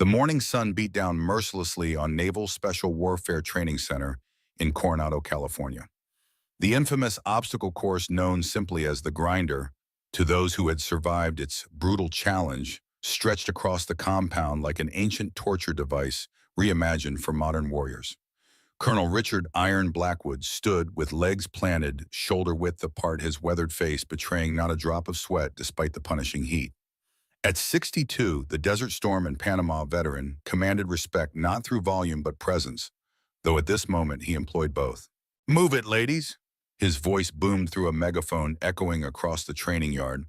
The morning sun beat down mercilessly on Naval Special Warfare Training Center in Coronado, California. The infamous obstacle course known simply as the Grinder, to those who had survived its brutal challenge, stretched across the compound like an ancient torture device reimagined for modern warriors. Colonel Richard Iron Blackwood stood with legs planted, shoulder-width apart, his weathered face betraying not a drop of sweat despite the punishing heat. At 62, the Desert Storm and Panama veteran commanded respect not through volume but presence, though at this moment he employed both. "Move it, ladies!" His voice boomed through a megaphone echoing across the training yard.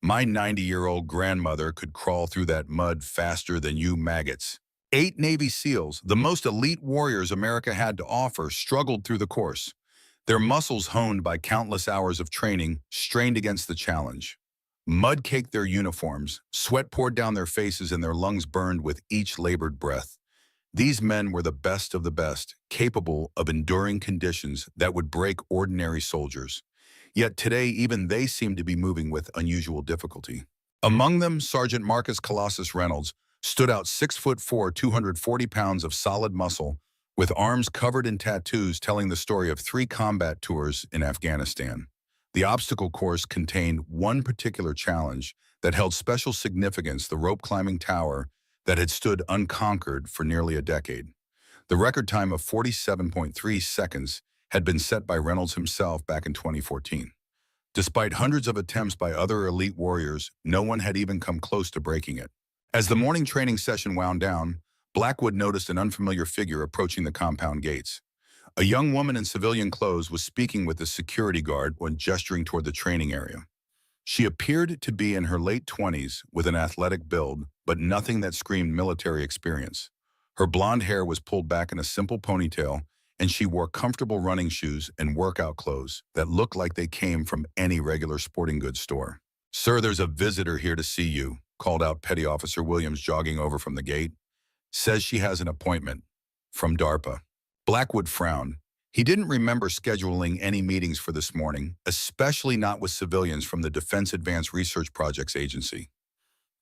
"My 90-year-old grandmother could crawl through that mud faster than you maggots." 8 Navy SEALs, the most elite warriors America had to offer, struggled through the course. Their muscles honed by countless hours of training strained against the challenge. Mud caked their uniforms, sweat poured down their faces, and their lungs burned with each labored breath. These men were the best of the best, capable of enduring conditions that would break ordinary soldiers. Yet today, even they seemed to be moving with unusual difficulty. Among them, Sergeant Marcus Colossus Reynolds stood out 6'4", 240 pounds of solid muscle, with arms covered in tattoos telling the story of 3 combat tours in Afghanistan. The obstacle course contained one particular challenge that held special significance: the rope-climbing tower that had stood unconquered for nearly a decade. The record time of 47.3 seconds had been set by Reynolds himself back in 2014. Despite hundreds of attempts by other elite warriors, no one had even come close to breaking it. As the morning training session wound down, Blackwood noticed an unfamiliar figure approaching the compound gates. A young woman in civilian clothes was speaking with a security guard when gesturing toward the training area. She appeared to be in her late 20s with an athletic build, but nothing that screamed military experience. Her blonde hair was pulled back in a simple ponytail, and she wore comfortable running shoes and workout clothes that looked like they came from any regular sporting goods store. "Sir, there's a visitor here to see you," called out Petty Officer Williams, jogging over from the gate. "Says she has an appointment. From DARPA." Blackwood frowned. He didn't remember scheduling any meetings for this morning, especially not with civilians from the Defense Advanced Research Projects Agency.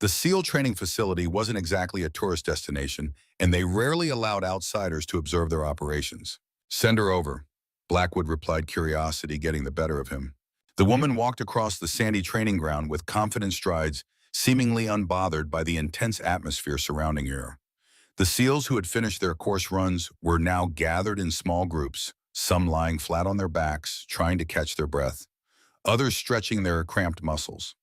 The SEAL training facility wasn't exactly a tourist destination, and they rarely allowed outsiders to observe their operations. "Send her over," Blackwood replied, curiosity getting the better of him. The woman walked across the sandy training ground with confident strides, seemingly unbothered by the intense atmosphere surrounding her. The SEALs who had finished their course runs were now gathered in small groups, some lying flat on their backs, trying to catch their breath, others stretching their cramped muscles.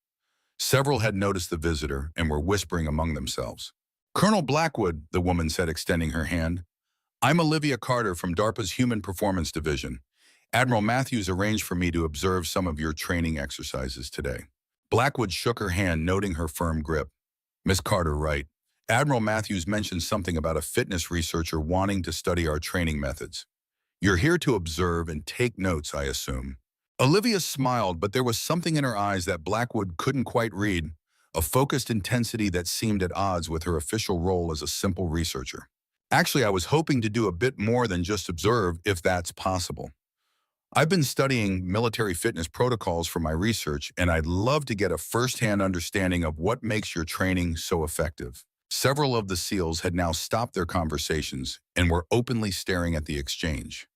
Several had noticed the visitor and were whispering among themselves. "Colonel Blackwood," the woman said, extending her hand. "I'm Olivia Carter from DARPA's Human Performance Division. Admiral Matthews arranged for me to observe some of your training exercises today." Blackwood shook her hand, noting her firm grip. "Miss Carter, right. Admiral Matthews mentioned something about a fitness researcher wanting to study our training methods. You're here to observe and take notes, I assume." Olivia smiled, but there was something in her eyes that Blackwood couldn't quite read, a focused intensity that seemed at odds with her official role as a simple researcher. "Actually, I was hoping to do a bit more than just observe, if that's possible. I've been studying military fitness protocols for my research, and I'd love to get a first-hand understanding of what makes your training so effective." Several of the SEALs had now stopped their conversations and were openly staring at the exchange.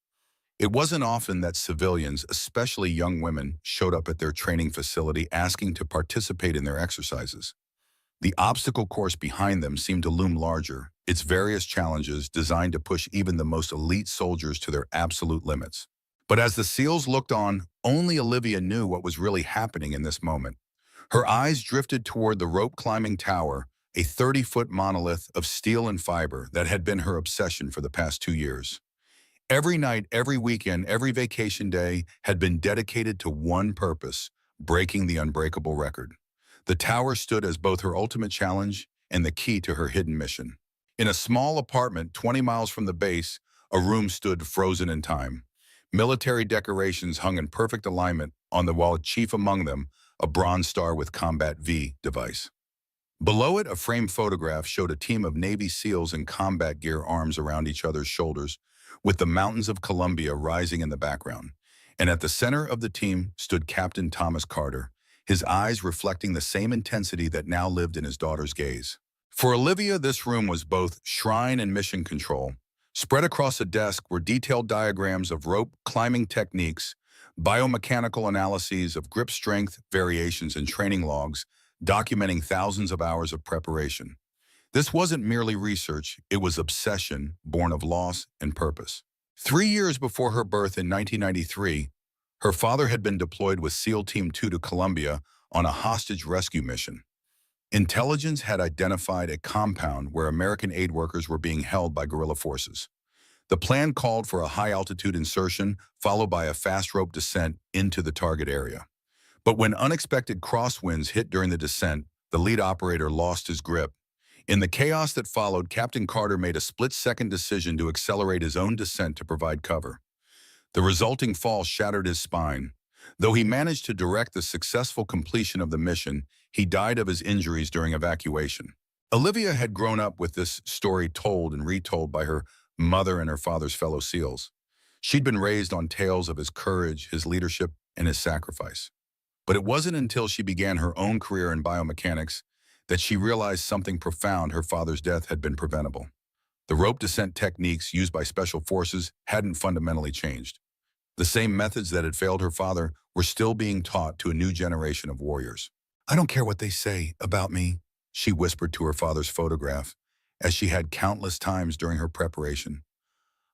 It wasn't often that civilians, especially young women, showed up at their training facility asking to participate in their exercises. The obstacle course behind them seemed to loom larger, its various challenges designed to push even the most elite soldiers to their absolute limits. But as the SEALs looked on, only Olivia knew what was really happening in this moment. Her eyes drifted toward the rope-climbing tower, a 30-foot monolith of steel and fiber that had been her obsession for the past 2 years. Every night, every weekend, every vacation day had been dedicated to one purpose: breaking the unbreakable record. The tower stood as both her ultimate challenge and the key to her hidden mission. In a small apartment 20 miles from the base, a room stood frozen in time. Military decorations hung in perfect alignment on the wall, chief among them, a bronze star with Combat V device. Below it, a framed photograph showed a team of Navy SEALs in combat gear, arms around each other's shoulders, with the mountains of Columbia rising in the background. And at the center of the team stood Captain Thomas Carter, his eyes reflecting the same intensity that now lived in his daughter's gaze. For Olivia, this room was both shrine and mission control. Spread across a desk were detailed diagrams of rope climbing techniques, biomechanical analyses of grip strength, variations, and training logs, documenting thousands of hours of preparation. This wasn't merely research, it was obsession, born of loss and purpose. 3 years before her birth in 1993, her father had been deployed with SEAL Team 2 to Colombia on a hostage rescue mission. Intelligence had identified a compound where American aid workers were being held by guerrilla forces. The plan called for a high-altitude insertion, followed by a fast rope descent into the target area. But when unexpected crosswinds hit during the descent, the lead operator lost his grip. In the chaos that followed, Captain Carter made a split-second decision to accelerate his own descent to provide cover. The resulting fall shattered his spine. Though he managed to direct the successful completion of the mission, he died of his injuries during evacuation. Olivia had grown up with this story told and retold by her mother and her father's fellow SEALs. She'd been raised on tales of his courage, his leadership, and his sacrifice. But it wasn't until she began her own career in biomechanics that she realized something profound: her father's death had been preventable. The rope descent techniques used by special forces hadn't fundamentally changed. The same methods that had failed her father were still being taught to a new generation of warriors. "I don't care what they say about me," she whispered to her father's photograph, as she had countless times during her preparation.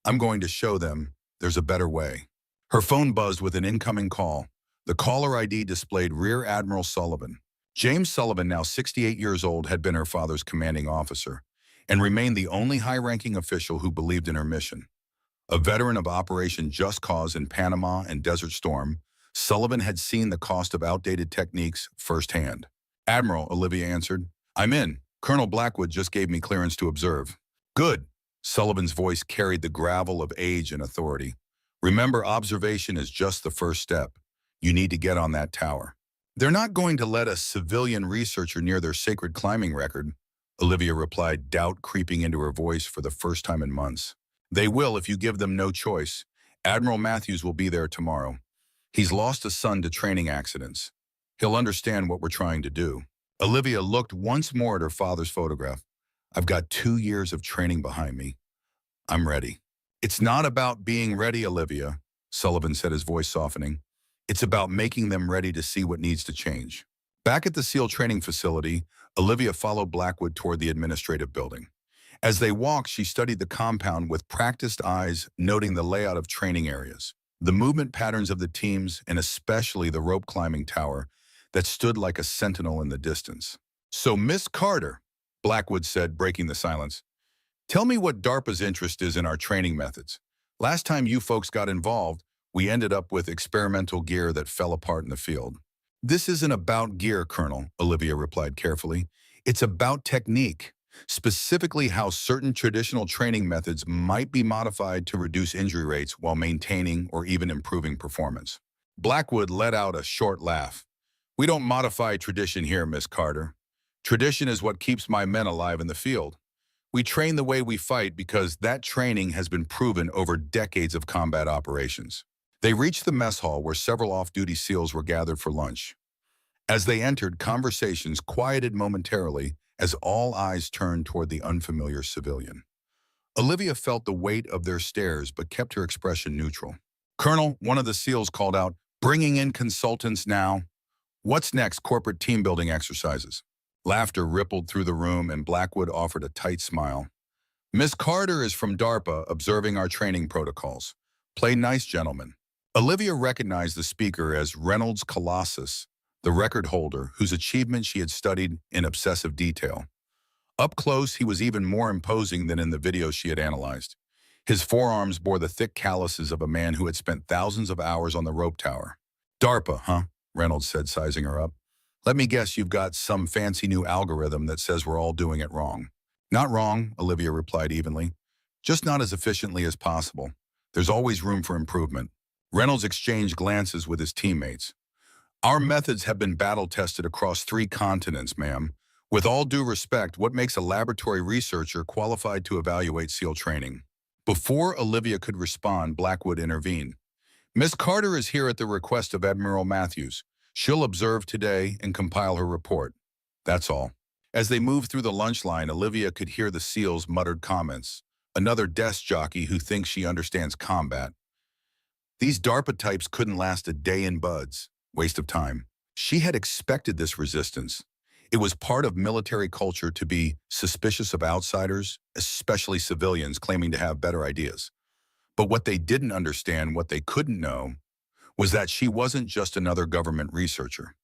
"I'm going to show them there's a better way." Her phone buzzed with an incoming call. The caller ID displayed Rear Admiral Sullivan. James Sullivan, now 68 years old, had been her father's commanding officer and remained the only high-ranking official who believed in her mission. A veteran of Operation Just Cause in Panama and Desert Storm, Sullivan had seen the cost of outdated techniques firsthand. "Admiral," Olivia answered, "I'm in. Colonel Blackwood just gave me clearance to observe." "Good." Sullivan's voice carried the gravel of age and authority. "Remember, observation is just the first step. You need to get on that tower." "They're not going to let a civilian researcher near their sacred climbing record," Olivia replied, doubt creeping into her voice for the first time in months. "They will if you give them no choice. Admiral Matthews will be there tomorrow. He's lost a son to training accidents. He'll understand what we're trying to do." Olivia looked once more at her father's photograph. "I've got 2 years of training behind me. I'm ready." "It's not about being ready, Olivia," Sullivan said, his voice softening. "It's about making them ready to see what needs to change." Back at the SEAL training facility, Olivia followed Blackwood toward the administrative building. As they walked, she studied the compound with practiced eyes, noting the layout of training areas, the movement patterns of the teams, and especially the rope climbing tower that stood like a sentinel in the distance. "So, Miss Carter," Blackwood said, breaking the silence, "tell me what DARPA's interest is in our training methods. Last time you folks got involved, we ended up with experimental gear that fell apart in the field." "This isn't about gear, Colonel," Olivia replied carefully. "It's about technique, specifically how certain traditional training methods might be modified to reduce injury rates while maintaining or even improving performance." Blackwood let out a short laugh. "We don't modify tradition here, Miss Carter. Tradition is what keeps my men alive in the field. We train the way we fight because that training has been proven over decades of combat operations." They reached the mess hall where several off-duty SEALs were gathered for lunch. As they entered, conversations quieted momentarily as all eyes turned toward the unfamiliar civilian. Olivia felt the weight of their stares but kept her expression neutral. "Colonel," one of the SEALs called out, "bringing in consultants now. What's next? Corporate team-building exercises." Laughter rippled through the room and Blackwood offered a tight smile. "Miss Carter is from DARPA, observing our training protocols. Play nice, gentlemen." Olivia recognized the speaker as Reynolds Colossus, the record holder whose achievement she had studied in obsessive detail. Up close, he was even more imposing than in the videos she had analyzed. His forearms bore the thick calluses of a man who had spent thousands of hours on the rope tower. "DARPA, huh?" Reynolds said, sizing her up. "Let me guess you've got some fancy new algorithm that says we're all doing it wrong." "Not wrong," Olivia replied evenly. "Just not as efficiently as possible. There's always room for improvement." Reynolds exchanged glances with his teammates. "Our methods have been battle-tested across 3 continents, ma'am. With all due respect, what makes a laboratory researcher qualified to evaluate SEAL training?" Before Olivia could respond, Blackwood intervened. "Miss Carter is here at the request of Admiral Matthews. She'll observe today and compile her report. That's all." As they moved through the lunch line, Olivia could hear the SEAL's muttered comments. Another desk jockey who thinks she understands combat. These DARPA types couldn't last a day in buds. Waste of time. She had expected this resistance. It was part of military culture to be suspicious of outsiders, especially civilians claiming to have better ideas. But what they didn't understand, what they couldn't know, was that she wasn't just another government researcher.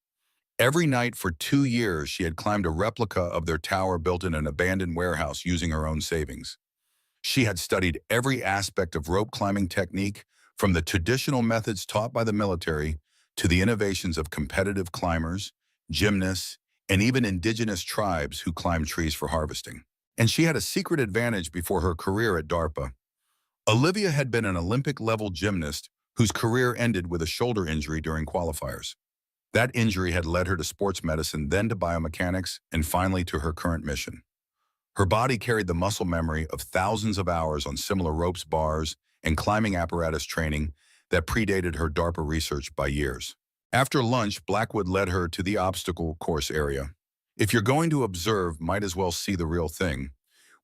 Every night for 2 years, she had climbed a replica of their tower built in an abandoned warehouse using her own savings. She had studied every aspect of rope climbing technique, from the traditional methods taught by the military to the innovations of competitive climbers, gymnasts, and even indigenous tribes who climb trees for harvesting. And she had a secret advantage before her career at DARPA. Olivia had been an Olympic-level gymnast whose career ended with a shoulder injury during qualifiers. That injury had led her to sports medicine, then to biomechanics, and finally to her current mission. Her body carried the muscle memory of thousands of hours on similar ropes, bars, and climbing apparatus training that predated her DARPA research by years. After lunch, Blackwood led her to the obstacle course area. If you're going to observe, might as well see the real thing.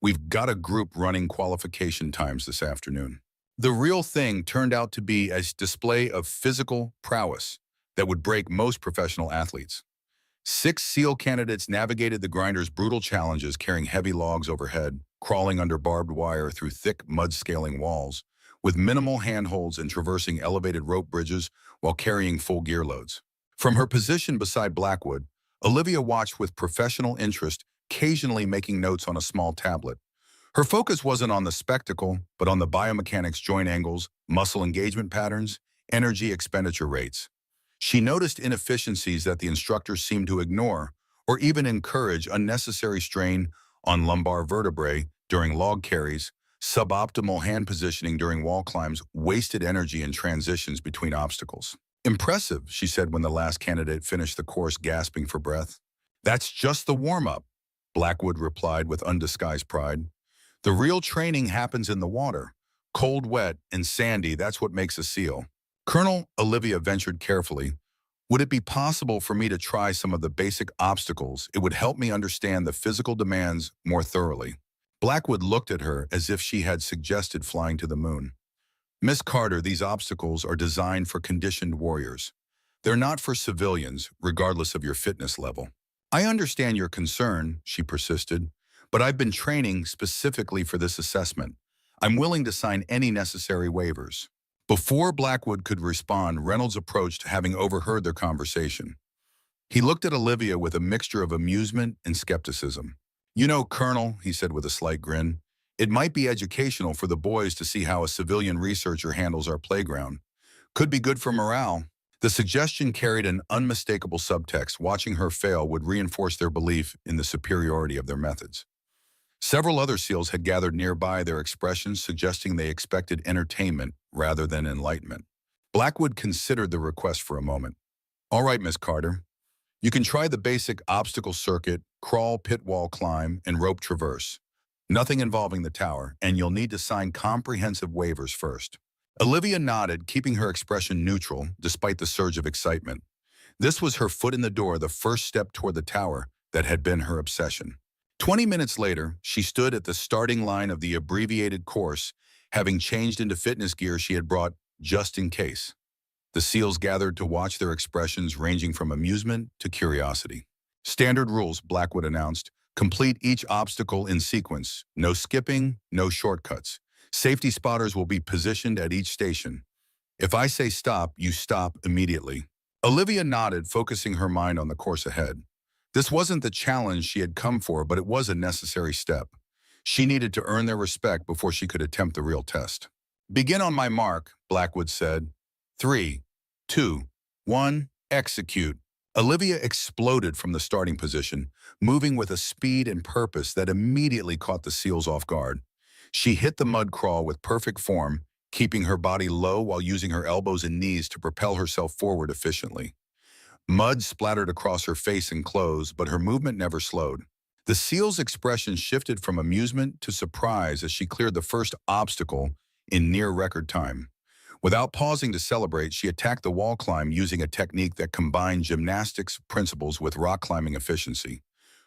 We've got a group running qualification times this afternoon. The real thing turned out to be a display of physical prowess that would break most professional athletes. 6 SEAL candidates navigated the grinder's brutal challenges, carrying heavy logs overhead, crawling under barbed wire through thick mud-scaling walls, with minimal handholds and traversing elevated rope bridges while carrying full gear loads. From her position beside Blackwood, Olivia watched with professional interest, occasionally making notes on a small tablet. Her focus wasn't on the spectacle, but on the biomechanics, joint angles, muscle engagement patterns, energy expenditure rates. She noticed inefficiencies that the instructors seemed to ignore, or even encourage unnecessary strain on lumbar vertebrae during log carries, suboptimal hand positioning during wall climbs, wasted energy in transitions between obstacles. "Impressive," she said when the last candidate finished the course, gasping for breath. "That's just the warm-up," Blackwood replied with undisguised pride. "The real training happens in the water. Cold, wet, and sandy, that's what makes a SEAL." Colonel, Olivia ventured carefully, "Would it be possible for me to try some of the basic obstacles? It would help me understand the physical demands more thoroughly." Blackwood looked at her as if she had suggested flying to the moon. "Miss Carter, these obstacles are designed for conditioned warriors. They're not for civilians, regardless of your fitness level." "I understand your concern," she persisted, "but I've been training specifically for this assessment. I'm willing to sign any necessary waivers." Before Blackwood could respond, Reynolds approached, having overheard their conversation. He looked at Olivia with a mixture of amusement and skepticism. "You know, Colonel," he said with a slight grin, "it might be educational for the boys to see how a civilian researcher handles our playground. Could be good for morale." The suggestion carried an unmistakable subtext. Watching her fail would reinforce their belief in the superiority of their methods. Several other SEALs had gathered nearby, their expressions suggesting they expected entertainment rather than enlightenment. Blackwood considered the request for a moment. "All right, Miss Carter. You can try the basic obstacle circuit, crawl, pit wall climb, and rope traverse. Nothing involving the tower, and you'll need to sign comprehensive waivers first." Olivia nodded, keeping her expression neutral despite the surge of excitement. This was her foot in the door, the first step toward the tower that had been her obsession. 20 minutes later, she stood at the starting line of the abbreviated course, having changed into fitness gear she had brought just in case. The SEALs gathered to watch, their expressions ranging from amusement to curiosity. "Standard rules," Blackwood announced. "Complete each obstacle in sequence. No skipping, no shortcuts. Safety spotters will be positioned at each station. If I say stop, you stop immediately." Olivia nodded, focusing her mind on the course ahead. This wasn't the challenge she had come for, but it was a necessary step. She needed to earn their respect before she could attempt the real test. "Begin on my mark," Blackwood said. 3, 2, 1, execute." Olivia exploded from the starting position, moving with a speed and purpose that immediately caught the SEALs off guard. She hit the mud crawl with perfect form, keeping her body low while using her elbows and knees to propel herself forward efficiently. Mud splattered across her face and clothes, but her movement never slowed. The SEAL's expression shifted from amusement to surprise as she cleared the first obstacle in near record time. Without pausing to celebrate, she attacked the wall climb using a technique that combined gymnastics principles with rock climbing efficiency.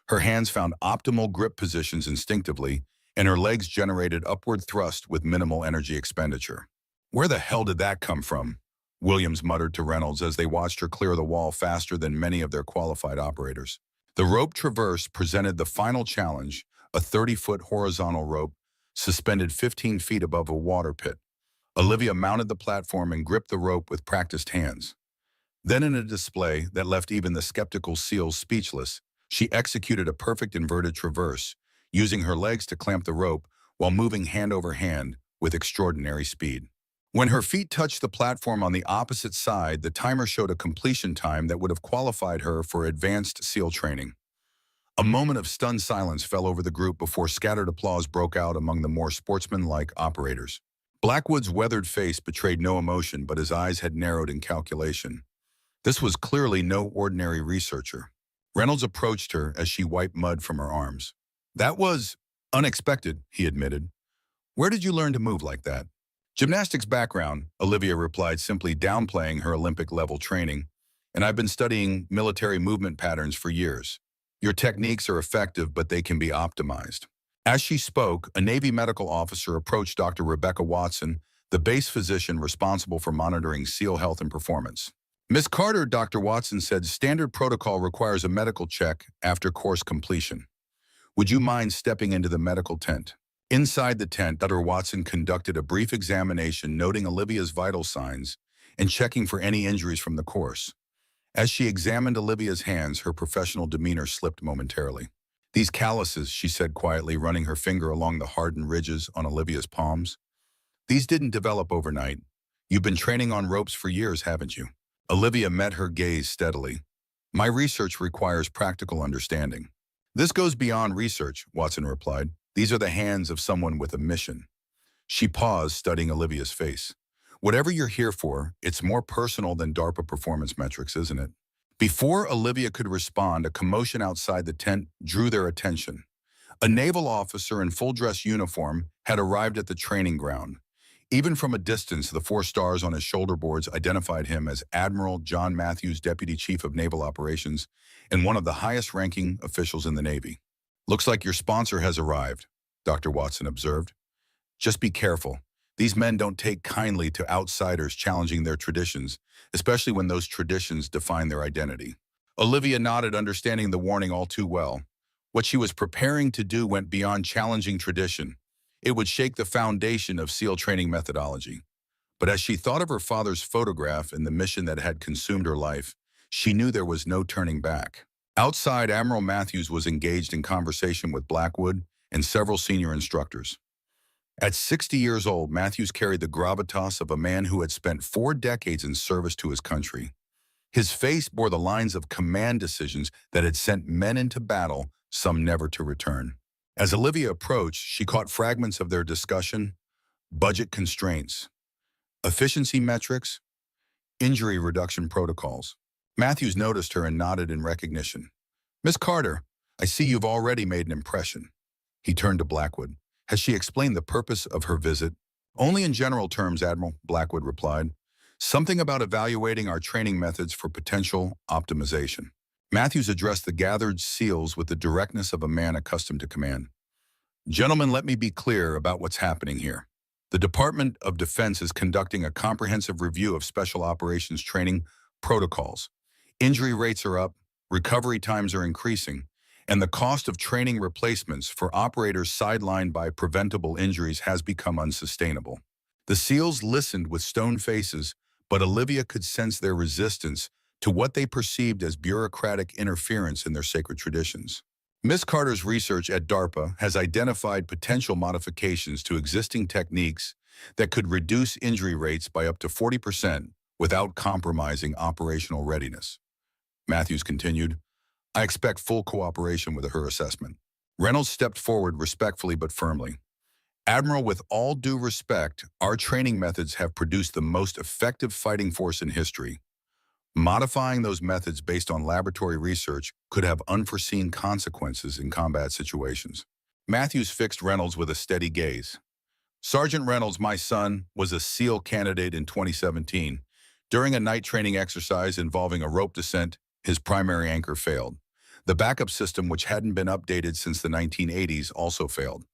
Her hands found optimal grip positions instinctively, and her legs generated upward thrust with minimal energy expenditure. "Where the hell did that come from?" Williams muttered to Reynolds as they watched her clear the wall faster than many of their qualified operators. The rope traverse presented the final challenge, a 30-foot horizontal rope suspended 15 feet above a water pit. Olivia mounted the platform and gripped the rope with practiced hands. Then in a display that left even the skeptical SEALs speechless, she executed a perfect inverted traverse, using her legs to clamp the rope while moving hand over hand with extraordinary speed. When her feet touched the platform on the opposite side, the timer showed a completion time that would have qualified her for advanced SEAL training. A moment of stunned silence fell over the group before scattered applause broke out among the more sportsmanlike operators. Blackwood's weathered face betrayed no emotion, but his eyes had narrowed in calculation. This was clearly no ordinary researcher. Reynolds approached her as she wiped mud from her arms. "That was unexpected," he admitted. "Where did you learn to move like that?" "Gymnastics background," Olivia replied, simply downplaying her Olympic-level training. "And I've been studying military movement patterns for years. Your techniques are effective, but they can be optimized." As she spoke, a Navy medical officer approached Dr. Rebecca Watson, the base physician responsible for monitoring SEAL health and performance. "Miss Carter," Dr. Watson said, "standard protocol requires a medical check after course completion. Would you mind stepping into the medical tent?" Inside the tent, Dr. Watson conducted a brief examination, noting Olivia's vital signs and checking for any injuries from the course. As she examined Olivia's hands, her professional demeanor slipped momentarily. "These calluses," she said quietly, running her finger along the hardened ridges on Olivia's palms. "These didn't develop overnight. You've been training on ropes for years, haven't you?" Olivia met her gaze steadily. "My research requires practical understanding." "This goes beyond research," Watson replied. "These are the hands of someone with a mission." She paused, studying Olivia's face. "Whatever you're here for, it's more personal than DARPA performance metrics, isn't it?" Before Olivia could respond, a commotion outside the tent drew their attention. A naval officer in full-dress uniform had arrived at the training ground. Even from a distance, the 4 stars on his shoulder boards identified him as Admiral John Matthews, Deputy Chief of Naval Operations, and one of the highest-ranking officials in the Navy. "Looks like your sponsor has arrived," Dr. Watson observed. "Just be careful. These men don't take kindly to outsiders challenging their traditions, especially when those traditions define their identity." Olivia nodded, understanding the warning all too well. What she was preparing to do went beyond challenging tradition. It would shake the foundation of SEAL training methodology. But as she thought of her father's photograph and the mission that had consumed her life, she knew there was no turning back. Outside, Admiral Matthews was engaged in conversation with Blackwood and several senior instructors. At 60 years old, Matthews carried the gravitas of a man who had spent 4 decades in service to his country. His face bore the lines of command decisions that had sent men into battle, some never to return. As Olivia approached, she caught fragments of their discussion: budget constraints, efficiency metrics, injury reduction protocols. Matthews noticed her and nodded in recognition. "Miss Carter, I see you've already made an impression." He turned to Blackwood. "Has she explained the purpose of her visit?" "Only in general terms, Admiral," Blackwood replied. "Something about evaluating our training methods for potential optimization." Matthews addressed the gathered SEALs with the directness of a man accustomed to command. "Gentlemen, let me be clear about what's happening here. The Department of Defense is conducting a comprehensive review of special operations training protocols. Injury rates are up, recovery times are increasing, and the cost of training replacements for operators sidelined by preventable injuries has become unsustainable." The SEALs listened with stone faces, but Olivia could sense their resistance to what they perceived as bureaucratic interference in their sacred traditions. Miss Carter's research at DARPA has identified potential modifications to existing techniques that could reduce injury rates by up to 40% without compromising operational readiness. Matthews continued, "I expect full cooperation with her assessment." Reynolds stepped forward respectfully but firmly. "Admiral, with all due respect, our training methods have produced the most effective fighting force in history. Modifying those methods based on laboratory research could have unforeseen consequences in combat situations." Matthews fixed Reynolds with a steady gaze. "Sergeant Reynolds, my son, was a SEAL candidate in 2017. During a night training exercise involving a rope descent, his primary anchor failed. The backup system, which hadn't been updated since the 1980s, also failed.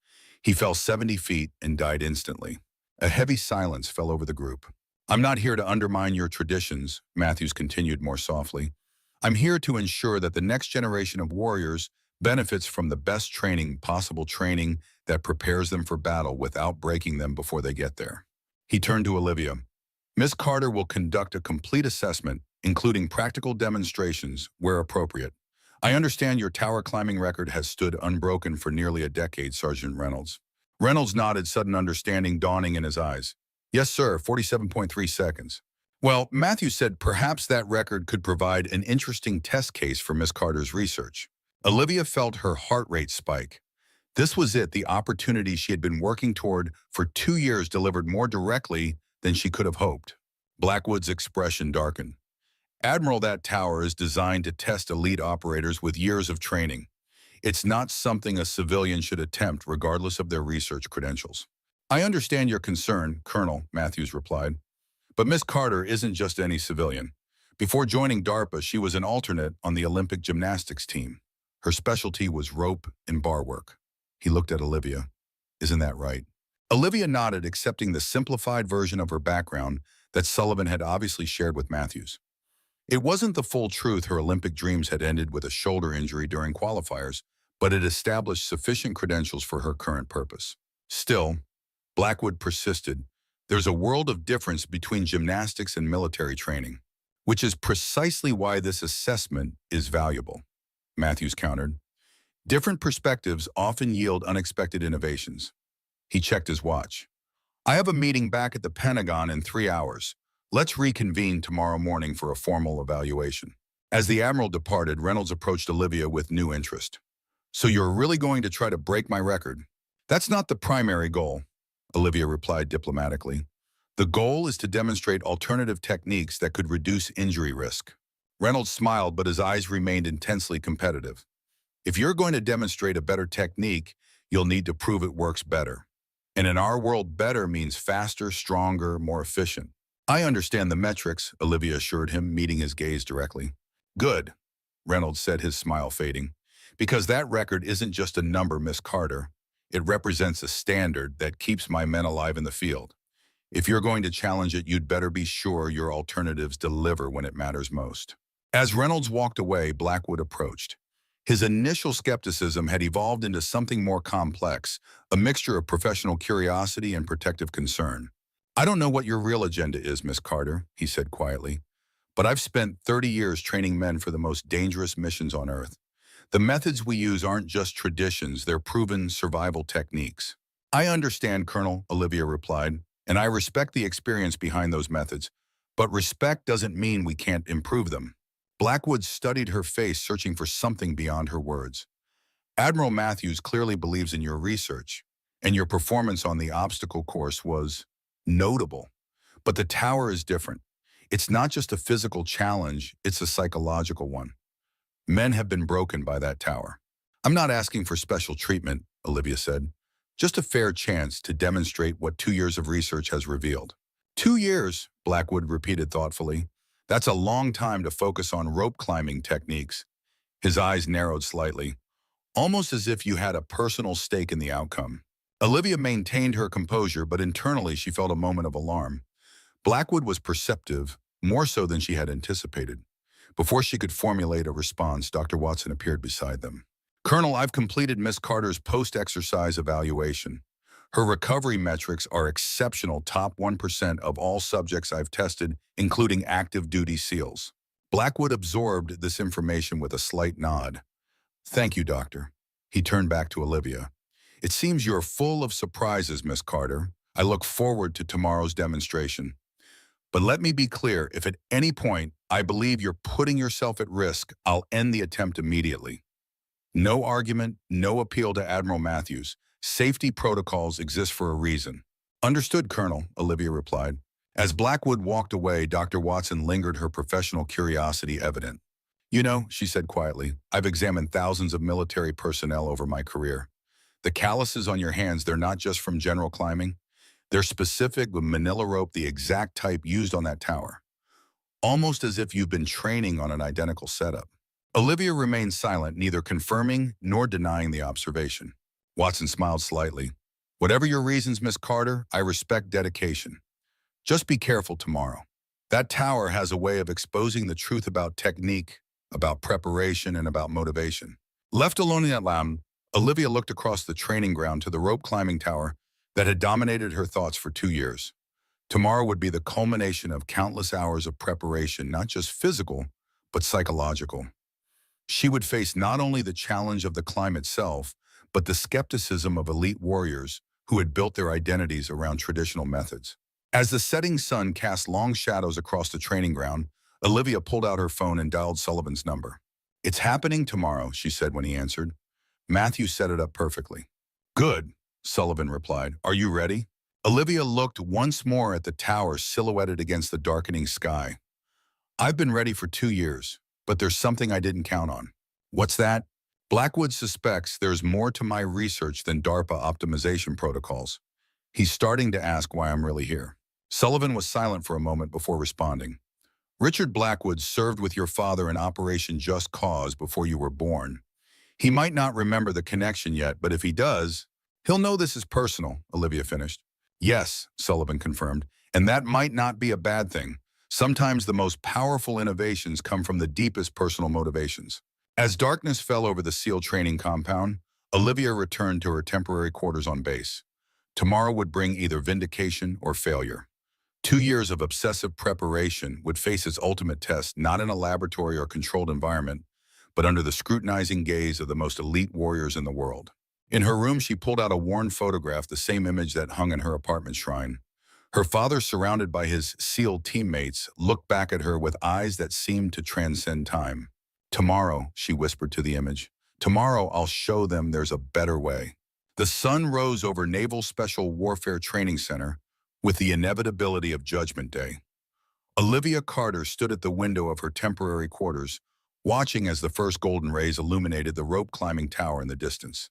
He fell 70 feet and died instantly. A heavy silence fell over the group. "I'm not here to undermine your traditions," Matthews continued more softly. "I'm here to ensure that the next generation of warriors benefits from the best possible training that prepares them for battle without breaking them before they get there." He turned to Olivia. "Miss Carter will conduct a complete assessment, including practical demonstrations where appropriate. I understand your tower climbing record has stood unbroken for nearly a decade, Sergeant Reynolds." Reynolds nodded, sudden understanding dawning in his eyes. "Yes, sir, 47.3 seconds. Well, Matthews said perhaps that record could provide an interesting test case for Miss Carter's research." Olivia felt her heart rate spike. This was it, the opportunity she had been working toward for 2 years delivered more directly than she could have hoped. Blackwood's expression darkened. "Admiral, that tower is designed to test elite operators with years of training. It's not something a civilian should attempt, regardless of their research credentials." "I understand your concern, Colonel," Matthews replied. "But Miss Carter isn't just any civilian. Before joining DARPA, she was an alternate on the Olympic gymnastics team. Her specialty was rope and bar work." He looked at Olivia. "Isn't that right?" Olivia nodded, accepting the simplified version of her background that Sullivan had obviously shared with Matthews. It wasn't the full truth. Her Olympic dreams had ended with a shoulder injury during qualifiers, but it established sufficient credentials for her current purpose. Still, Blackwood persisted, "There's a world of difference between gymnastics and military training, which is precisely why this assessment is valuable," Matthews countered. "Different perspectives often yield unexpected innovations." He checked his watch. "I have a meeting back at the Pentagon in 3 hours. Let's reconvene tomorrow morning for a formal evaluation." As the Admiral departed, Reynolds approached Olivia with new interest. "So you're really going to try to break my record?" "That's not the primary goal," Olivia replied diplomatically. "The goal is to demonstrate alternative techniques that could reduce injury risk." Reynolds smiled, but his eyes remained intensely competitive. "If you're going to demonstrate a better technique, you'll need to prove it works better. And in our world, better means faster, stronger, more efficient." "I understand the metrics," Olivia assured him, meeting his gaze directly. "Good," Reynolds said, his smile fading. "Because that record isn't just a number, Miss Carter. It represents a standard that keeps my men alive in the field. If you're going to challenge it, you'd better be sure your alternatives deliver when it matters most." As Reynolds walked away, Blackwood approached. His initial skepticism had evolved into something more complex, a mixture of professional curiosity and protective concern. "I don't know what your real agenda is, Miss Carter," he said quietly, "but I've spent 30 years training men for the most dangerous missions on Earth. The methods we use aren't just traditions, they're proven survival techniques." "I understand, Colonel," Olivia replied, "and I respect the experience behind those methods, but respect doesn't mean we can't improve them." Blackwood studied her face, searching for something beyond her words. "Admiral Matthews clearly believes in your research, and your performance on the obstacle course was notable. But the tower is different. It's not just a physical challenge, it's a psychological one. Men have been broken by that tower." "I'm not asking for special treatment," Olivia said. "Just a fair chance to demonstrate what 2 years of research has revealed." 2 years, Blackwood repeated thoughtfully. "That's a long time to focus on rope climbing techniques." His eyes narrowed slightly, almost as if you had a personal stake in the outcome. Olivia maintained her composure, but internally she felt a moment of alarm. Blackwood was perceptive, more so than she had anticipated. Before she could formulate a response, Dr. Watson appeared beside them. "Colonel, I've completed Miss Carter's post-exercise evaluation. Her recovery metrics are exceptional, top 1% of all subjects I've tested, including active duty SEALs." Blackwood absorbed this information with a slight nod. "Thank you, Doctor." He turned back to Olivia. "It seems you're full of surprises, Miss Carter. I look forward to tomorrow's demonstration. But let me be clear, if at any point I believe you're putting yourself at risk, I'll end the attempt immediately. No argument, no appeal to Admiral Matthews. Safety protocols exist for a reason." "Understood, Colonel," Olivia replied. As Blackwood walked away, Dr. Watson lingered, her professional curiosity evident. "You know," she said quietly, "I've examined thousands of military personnel over my career. The calluses on your hands, they're not just from general climbing. They're specific with manila rope, the exact type used on that tower. Almost as if you've been training on an identical setup." Olivia remained silent, neither confirming nor denying the observation. Watson smiled slightly. Whatever your reasons, Miss Carter, I respect dedication. Just be careful tomorrow. That tower has a way of exposing the truth about technique, about preparation, and about motivation. Left alone in that lounge, Olivia looked across the training ground to the rope climbing tower that had dominated her thoughts for 2 years. Tomorrow would be the culmination of countless hours of preparation, not just physical, but psychological. She would face not only the challenge of the climb itself, but the skepticism of elite warriors who had built their identities around traditional methods. As the setting sun cast long shadows across the training ground, Olivia pulled out her phone and dialed Sullivan's number. "It's happening tomorrow," she said when he answered. "Matthew set it up perfectly." "Good," Sullivan replied. "Are you ready?" Olivia looked once more at the tower silhouetted against the darkening sky. "I've been ready for 2 years, but there's something I didn't count on." "What's that?" "Blackwood suspects there's more to my research than DARPA optimization protocols. He's starting to ask why I'm really here." Sullivan was silent for a moment before responding. "Richard Blackwood served with your father in Operation Just Cause before you were born. He might not remember the connection yet, but if he does, he'll know this is personal," Olivia finished. "Yes," Sullivan confirmed, "and that might not be a bad thing. Sometimes the most powerful innovations come from the deepest personal motivations." As darkness fell over the SEAL training compound, Olivia returned to her temporary quarters on base. Tomorrow would bring either vindication or failure. 2 years of obsessive preparation would face its ultimate test, not in a laboratory or controlled environment, but under the scrutinizing gaze of the most elite warriors in the world. In her room, she pulled out a worn photograph, the same image that hung in her apartment shrine. Her father, surrounded by his SEAL teammates, looked back at her with eyes that seemed to transcend time. "Tomorrow," she whispered to the image, "tomorrow I'll show them there's a better way." The sun rose over Naval Special Warfare Training Center with the inevitability of Judgment Day. Olivia Carter stood at the window of her temporary quarters, watching as the first golden rays illuminated the rope-climbing tower in the distance.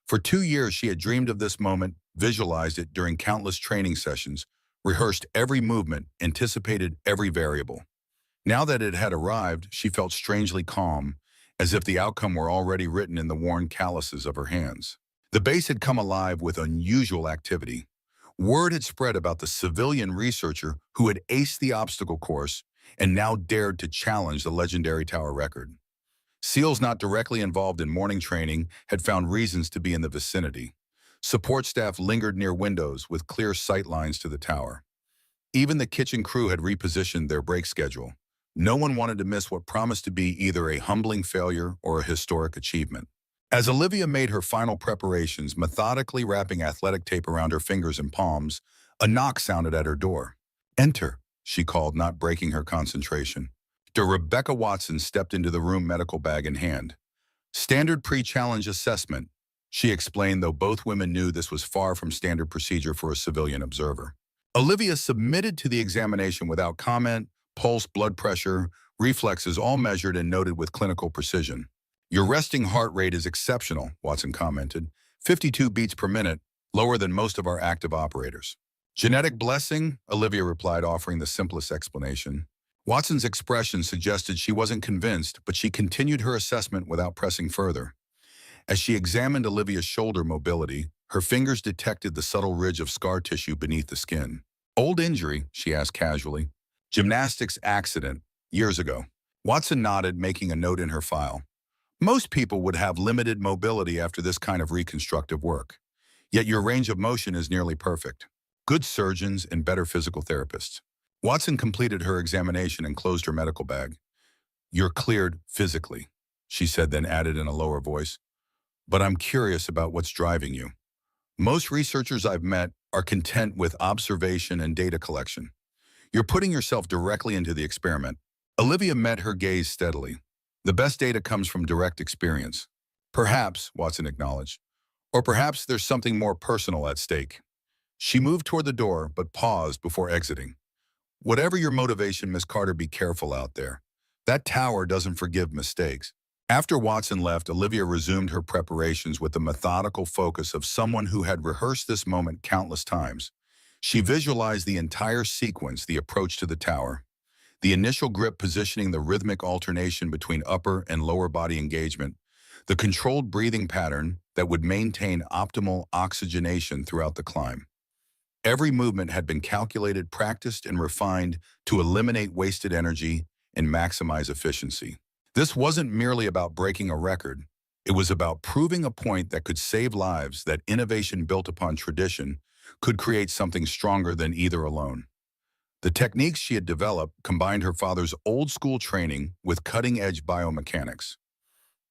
For 2 years, she had dreamed of this moment, visualized it during countless training sessions, rehearsed every movement, anticipated every variable. Now that it had arrived, she felt strangely calm, as if the outcome were already written in the worn calluses of her hands. The base had come alive with unusual activity. Word had spread about the civilian researcher who had aced the obstacle course and now dared to challenge the legendary tower record. SEALs not directly involved in morning training had found reasons to be in the vicinity. Support staff lingered near windows with clear sight lines to the tower. Even the kitchen crew had repositioned their break schedule. No one wanted to miss what promised to be either a humbling failure or a historic achievement. As Olivia made her final preparations, methodically wrapping athletic tape around her fingers and palms, a knock sounded at her door. "Enter," she called, not breaking her concentration. Rebecca Watson stepped into the room, medical bag in hand. "Standard pre-challenge assessment," she explained, though both women knew this was far from standard procedure for a civilian observer. Olivia submitted to the examination without comment, pulse, blood pressure, reflexes all measured and noted with clinical precision. "Your resting heart rate is exceptional," Watson commented. 52 beats per minute, lower than most of our active operators. "Genetic blessing," Olivia replied, offering the simplest explanation. Watson's expression suggested she wasn't convinced, but she continued her assessment without pressing further. As she examined Olivia's shoulder mobility, her fingers detected the subtle ridge of scar tissue beneath the skin. "Old injury?" she asked casually. "Gymnastics accident, years ago." Watson nodded, making a note in her file. "Most people would have limited mobility after this kind of reconstructive work. Yet your range of motion is nearly perfect. Good surgeons and better physical therapists." Watson completed her examination and closed her medical bag. "You're cleared physically," she said, then added in a lower voice. "But I'm curious about what's driving you. Most researchers I've met are content with observation and data collection. You're putting yourself directly into the experiment." Olivia met her gaze steadily. "The best data comes from direct experience." "Perhaps," Watson acknowledged. "Or perhaps there's something more personal at stake." She moved toward the door, but paused before exiting. "Whatever your motivation, Miss Carter, be careful out there. That tower doesn't forgive mistakes." After Watson left, Olivia resumed her preparations with the methodical focus of someone who had rehearsed this moment countless times. She visualized the entire sequence, the approach to the tower, The initial grip positioning the rhythmic alternation between upper and lower body engagement, the controlled breathing pattern that would maintain optimal oxygenation throughout the climb. Every movement had been calculated, practiced, and refined to eliminate wasted energy and maximize efficiency. This wasn't merely about breaking a record. It was about proving a point that could save lives, that innovation built upon tradition could create something stronger than either alone. The techniques she had developed combined her father's old-school training with cutting-edge biomechanics.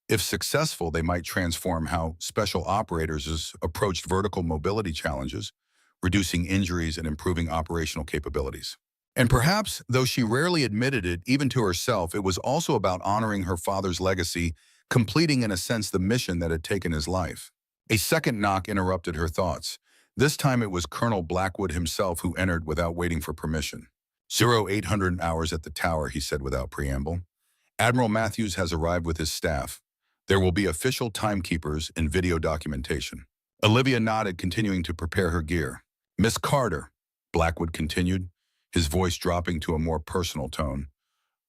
If successful, they might transform how special operators approached vertical mobility challenges, reducing injuries and improving operational capabilities. And perhaps, though she rarely admitted it, even to herself, it was also about honoring her father's legacy, completing in a sense the mission that had taken his life. A second knock interrupted her thoughts. This time it was Colonel Blackwood himself who entered without waiting for permission. 0800 hours at the tower, he said without preamble. Admiral Matthews has arrived with his staff. There will be official timekeepers and video documentation. Olivia nodded, continuing to prepare her gear. Miss Carter, Blackwood continued, his voice dropping to a more personal tone.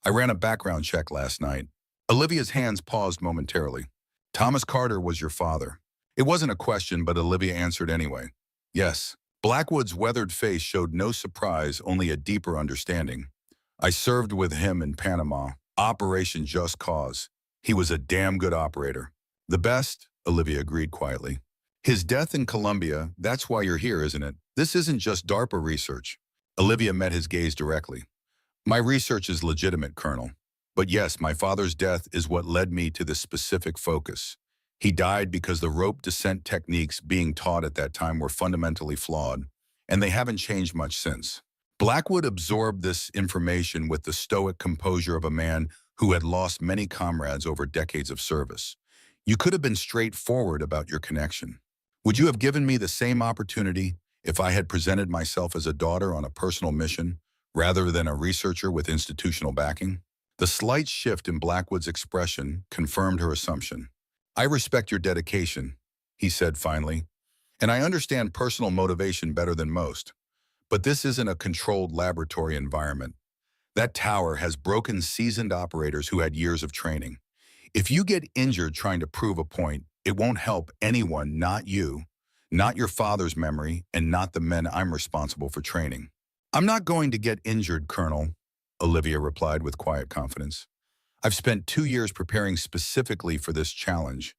I ran a background check last night. Olivia's hands paused momentarily. Thomas Carter was your father. It wasn't a question, but Olivia answered anyway. Yes. Blackwood's weathered face showed no surprise, only a deeper understanding. I served with him in Panama, Operation Just Cause. He was a damn good operator. The best, Olivia agreed quietly. His death in Colombia, that's why you're here, isn't it? This isn't just DARPA research. Olivia met his gaze directly. My research is legitimate, Colonel. But yes, my father's death is what led me to this specific focus. He died because the rope descent techniques being taught at that time were fundamentally flawed, and they haven't changed much since. Blackwood absorbed this information with the stoic composure of a man who had lost many comrades over decades of service. You could have been straightforward about your connection. Would you have given me the same opportunity if I had presented myself as a daughter on a personal mission, rather than a researcher with institutional backing? The slight shift in Blackwood's expression confirmed her assumption. I respect your dedication, he said finally, and I understand personal motivation better than most. But this isn't a controlled laboratory environment. That tower has broken seasoned operators who had years of training. If you get injured trying to prove a point, it won't help anyone, not you, not your father's memory, and not the men I'm responsible for training. I'm not going to get injured, Colonel, Olivia replied with quiet confidence. I've spent 2 years preparing specifically for this challenge.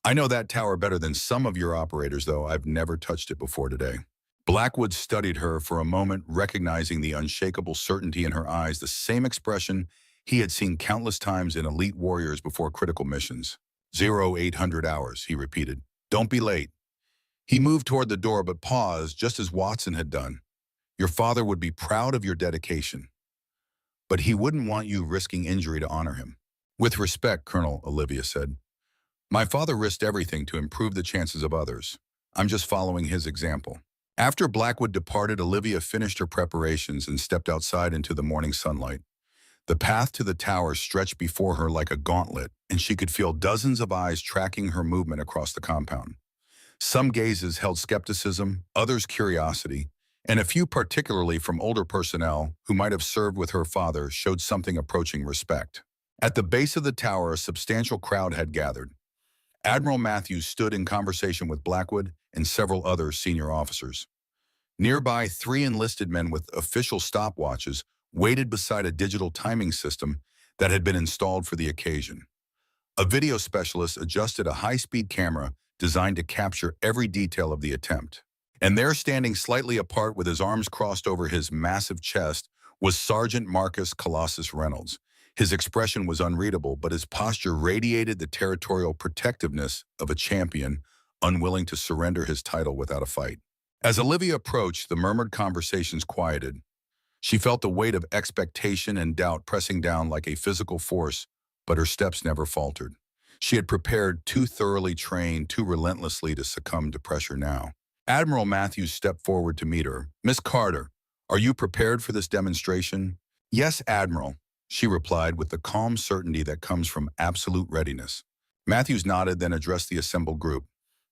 I know that tower better than some of your operators, though I've never touched it before today. Blackwood studied her for a moment, recognizing the unshakable certainty in her eyes, the same expression he had seen countless times in elite warriors before critical missions. 0800 hours, he repeated. Don't be late. He moved toward the door but paused, just as Watson had done. Your father would be proud of your dedication, but he wouldn't want you risking injury to honor him. With respect, Colonel, Olivia said. My father risked everything to improve the chances of others. I'm just following his example. After Blackwood departed, Olivia finished her preparations and stepped outside into the morning sunlight. The path to the tower stretched before her like a gauntlet, and she could feel dozens of eyes tracking her movement across the compound. Some gazes held skepticism, others curiosity, and a few, particularly from older personnel who might have served with her father, showed something approaching respect. At the base of the tower, a substantial crowd had gathered. Admiral Matthews stood in conversation with Blackwood and several other senior officers. Nearby, 3 enlisted men with official stopwatches waited beside a digital timing system that had been installed for the occasion. A video specialist adjusted a high-speed camera designed to capture every detail of the attempt. And there, standing slightly apart with his arms crossed over his massive chest, was Sergeant Marcus Colossus Reynolds. His expression was unreadable, but his posture radiated the territorial protectiveness of a champion, unwilling to surrender his title without a fight. As Olivia approached, the murmured conversations quieted. She felt the weight of expectation and doubt pressing down like a physical force, but her steps never faltered. She had prepared, too thoroughly trained, too relentlessly to succumb to pressure now. Admiral Matthews stepped forward to meet her. Miss Carter, are you prepared for this demonstration? Yes, Admiral, she replied with the calm certainty that comes from absolute readiness. Matthews nodded, then addressed the assembled group.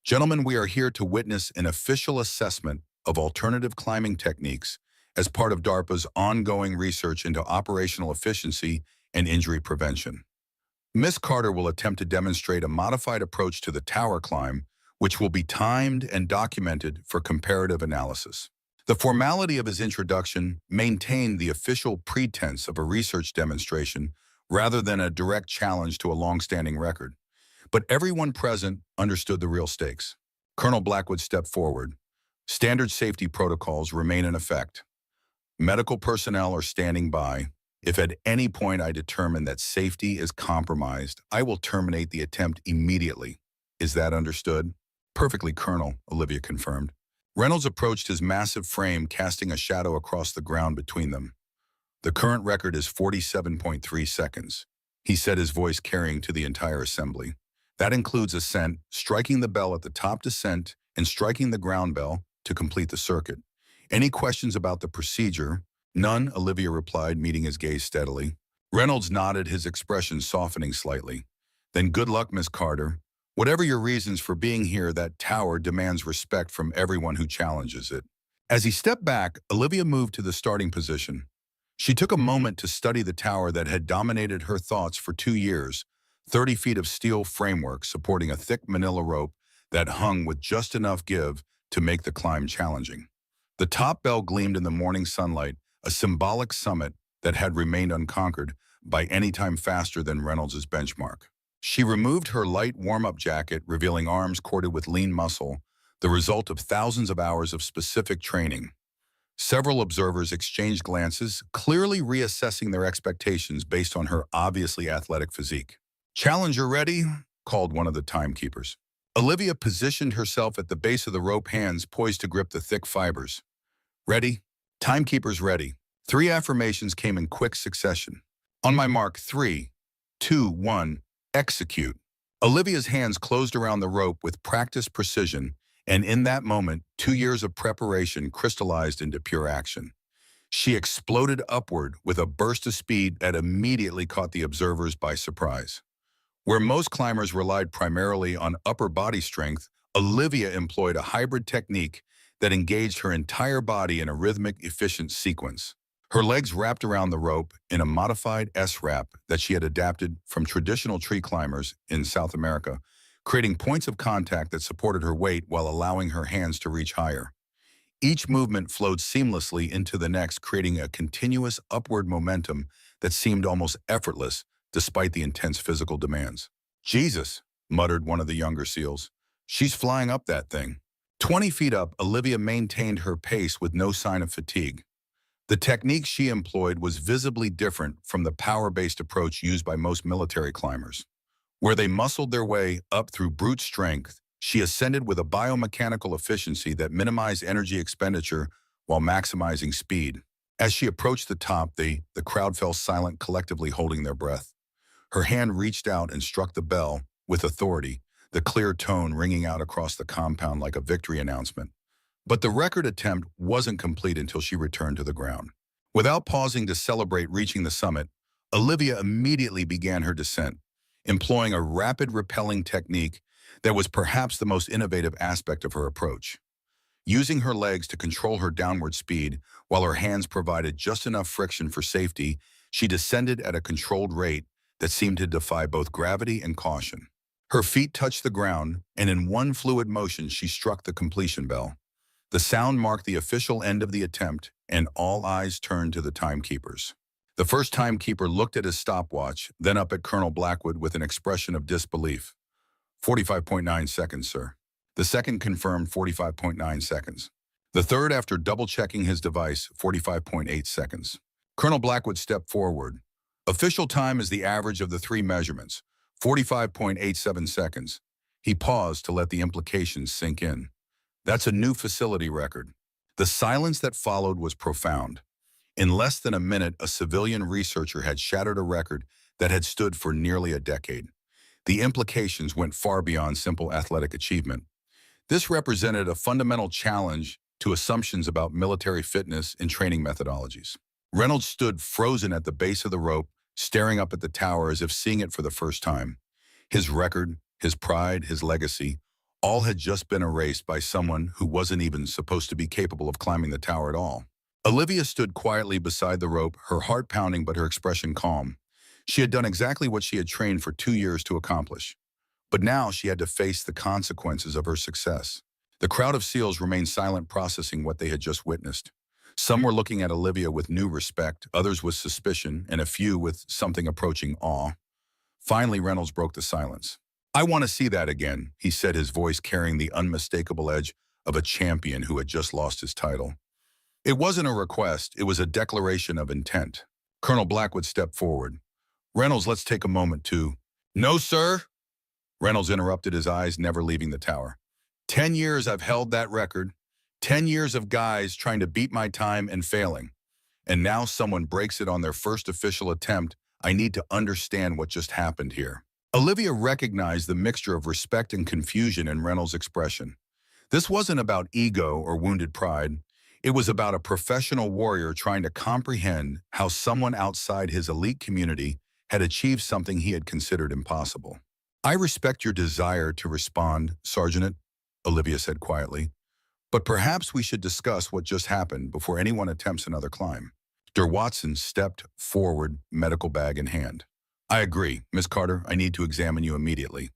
Gentlemen, we are here to witness an official assessment of alternative climbing techniques as part of DARPA's ongoing research into operational efficiency and injury prevention. Ms. Carter will attempt to demonstrate a modified approach to the tower climb, which will be timed and documented for comparative analysis. The formality of his introduction maintained the official pretense of a research demonstration rather than a direct challenge to a long-standing record. But everyone present understood the real stakes. Colonel Blackwood stepped forward. Standard safety protocols remain in effect. Medical personnel are standing by. If at any point I determine that safety is compromised, I will terminate the attempt immediately. Is that understood? Perfectly, Colonel, Olivia confirmed. Reynolds approached his massive frame, casting a shadow across the ground between them. The current record is 47.3 seconds, he said, his voice carrying to the entire assembly. That includes ascent, striking the bell at the top descent, and striking the ground bell to complete the circuit. Any questions about the procedure? None, Olivia replied, meeting his gaze steadily. Reynolds nodded, his expression softening slightly. Then good luck, Miss Carter. Whatever your reasons for being here, that tower demands respect from everyone who challenges it. As he stepped back, Olivia moved to the starting position. She took a moment to study the tower that had dominated her thoughts for 2 years, 30 feet of steel framework supporting a thick manila rope that hung with just enough give to make the climb challenging. The top bell gleamed in the morning sunlight, a symbolic summit that had remained unconquered by any time faster than Reynolds' benchmark. She removed her light warm-up jacket, revealing arms corded with lean muscle, the result of thousands of hours of specific training. Several observers exchanged glances, clearly reassessing their expectations based on her obviously athletic physique. "Challenger ready?" called one of the timekeepers. Olivia positioned herself at the base of the rope, hands poised to grip the thick fibers. "Ready?" "Timekeepers ready." 3 affirmations came in quick succession. "On my mark, 3, 2, 1, execute." Olivia's hands closed around the rope with practiced precision, and in that moment, 2 years of preparation crystallized into pure action. She exploded upward with a burst of speed that immediately caught the observers by surprise. Where most climbers relied primarily on upper body strength, Olivia employed a hybrid technique that engaged her entire body in a rhythmic, efficient sequence. Her legs wrapped around the rope in a modified S-wrap that she had adapted from traditional tree climbers in South America, creating points of contact that supported her weight while allowing her hands to reach higher. Each movement flowed seamlessly into the next, creating a continuous upward momentum that seemed almost effortless despite the intense physical demands. "Jesus," muttered one of the younger SEALs. "She's flying up that thing." 20 feet up, Olivia maintained her pace with no sign of fatigue. The technique she employed was visibly different from the power-based approach used by most military climbers. Where they muscled their way up through brute strength, she ascended with a biomechanical efficiency that minimized energy expenditure while maximizing speed. As she approached the top, the crowd fell silent, collectively holding their breath. Her hand reached out and struck the bell with authority, the clear tone ringing out across the compound like a victory announcement. But the record attempt wasn't complete until she returned to the ground. Without pausing to celebrate reaching the summit, Olivia immediately began her descent, employing a rapid rappelling technique that was perhaps the most innovative aspect of her approach. Using her legs to control her downward speed, while her hands provided just enough friction for safety, she descended at a controlled rate that seemed to defy both gravity and caution. Her feet touched the ground, and in one fluid motion she struck the completion bell. The sound marked the official end of the attempt, and all eyes turned to the timekeepers. The first timekeeper looked at his stopwatch, then up at Colonel Blackwood with an expression of disbelief. 45.9 seconds, sir." The second confirmed 45.9 seconds. The third, after double-checking his device, 45.8 seconds. Colonel Blackwood stepped forward. "Official time is the average of the 3 measurements, 45.87 seconds." He paused to let the implications sink in. "That's a new facility record." The silence that followed was profound. In less than a minute, a civilian researcher had shattered a record that had stood for nearly a decade. The implications went far beyond simple athletic achievement. This represented a fundamental challenge to assumptions about military fitness and training methodologies. Reynolds stood frozen at the base of the rope, staring up at the tower as if seeing it for the first time. His record, his pride, his legacy, all had just been erased by someone who wasn't even supposed to be capable of climbing the tower at all. Olivia stood quietly beside the rope, her heart pounding but her expression calm. She had done exactly what she had trained for 2 years to accomplish. But now she had to face the consequences of her success. The crowd of SEALs remained silent, processing what they had just witnessed. Some were looking at Olivia with new respect, others with suspicion, and a few with something approaching awe. Finally, Reynolds broke the silence. "I want to see that again," he said, his voice carrying the unmistakable edge of a champion who had just lost his title. It wasn't a request, it was a declaration of intent. Colonel Blackwood stepped forward. "Reynolds, let's take a moment to—" "No, sir!" Reynolds interrupted, his eyes never leaving the tower. 10 years I've held that record. 10 years of guys trying to beat my time and failing. And now someone breaks it on their first official attempt. I need to understand what just happened here." Olivia recognized the mixture of respect and confusion in Reynolds' expression. This wasn't about ego or wounded pride. It was about a professional warrior trying to comprehend how someone outside his elite community had achieved something he had considered impossible. "I respect your desire to respond, Sergeant," Olivia said quietly, "but perhaps we should discuss what just happened before anyone attempts another climb." Dr. Watson stepped forward, medical bag in hand. "I agree, Miss Carter, I need to examine you immediately.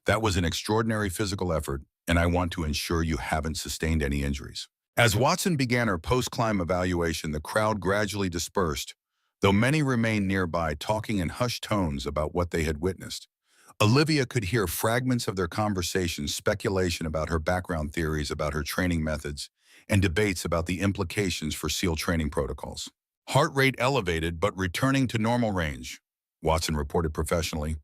That was an extraordinary physical effort, and I want to ensure you haven't sustained any injuries." As Watson began her post-climb evaluation, the crowd gradually dispersed, though many remained nearby, talking in hushed tones about what they had witnessed. Olivia could hear fragments of their conversation, speculation about her background, theories about her training methods, and debates about the implications for SEAL training protocols. "Heart rate elevated but returning to normal range," Watson reported professionally.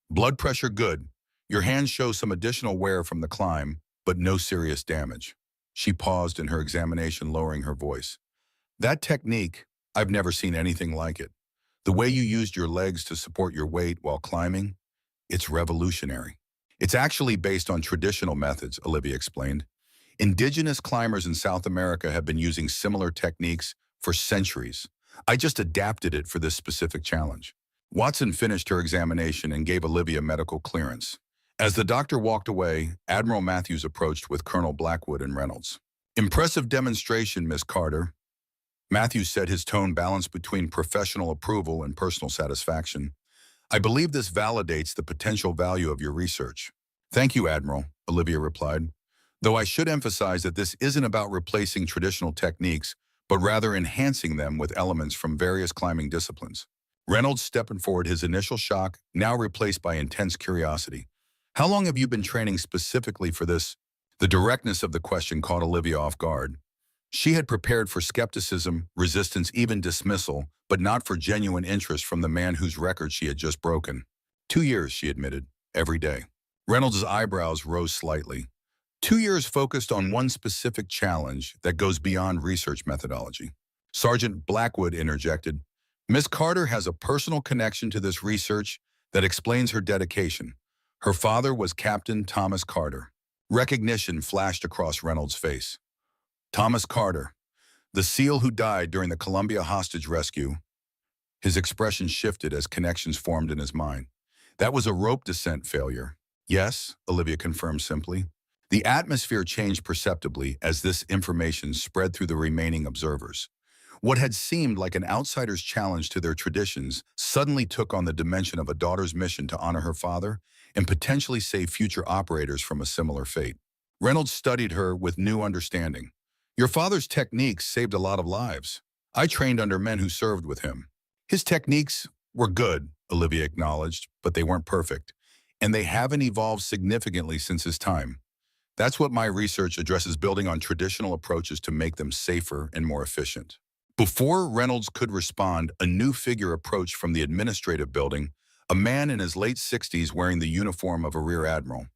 "Blood pressure good. Your hands show some additional wear from the climb, but no serious damage." She paused in her examination, lowering her voice. "That technique, I've never seen anything like it. The way you used your legs to support your weight while climbing, it's revolutionary." "It's actually based on traditional methods," Olivia explained. "Indigenous climbers in South America have been using similar techniques for centuries. I just adapted it for this specific challenge." Watson finished her examination and gave Olivia medical clearance. As the doctor walked away, Admiral Matthews approached with Colonel Blackwood and Reynolds. "Impressive demonstration, Miss Carter." Matthews said, his tone balanced between professional approval and personal satisfaction. "I believe this validates the potential value of your research." "Thank you, Admiral," Olivia replied. "Though I should emphasize that this isn't about replacing traditional techniques, but rather enhancing them with elements from various climbing disciplines." Reynolds stepped forward, his initial shock now replaced by intense curiosity. "How long have you been training specifically for this?" The directness of the question caught Olivia off guard. She had prepared for skepticism, resistance, even dismissal, but not for genuine interest from the man whose record she had just broken. 2 years, she admitted, every day. Reynolds' eyebrows rose slightly. 2 years focused on one specific challenge that goes beyond research methodology. Sergeant Blackwood interjected, "Miss Carter has a personal connection to this research that explains her dedication. Her father was Captain Thomas Carter." Recognition flashed across Reynolds' face. Thomas Carter, the SEAL who died during the Columbia hostage rescue. His expression shifted as connections formed in his mind. "That was a rope descent failure." "Yes," Olivia confirmed simply. The atmosphere changed perceptibly as this information spread through the remaining observers. What had seemed like an outsider's challenge to their traditions suddenly took on the dimension of a daughter's mission to honor her father and potentially save future operators from a similar fate. Reynolds studied her with new understanding. "Your father's techniques saved a lot of lives. I trained under men who served with him." "His techniques were good," Olivia acknowledged, "but they weren't perfect. And they haven't evolved significantly since his time. That's what my research addresses, building on traditional approaches to make them safer and more efficient." Before Reynolds could respond, a new figure approached from the administrative building, a man in his late 60s wearing the uniform of a rear admiral.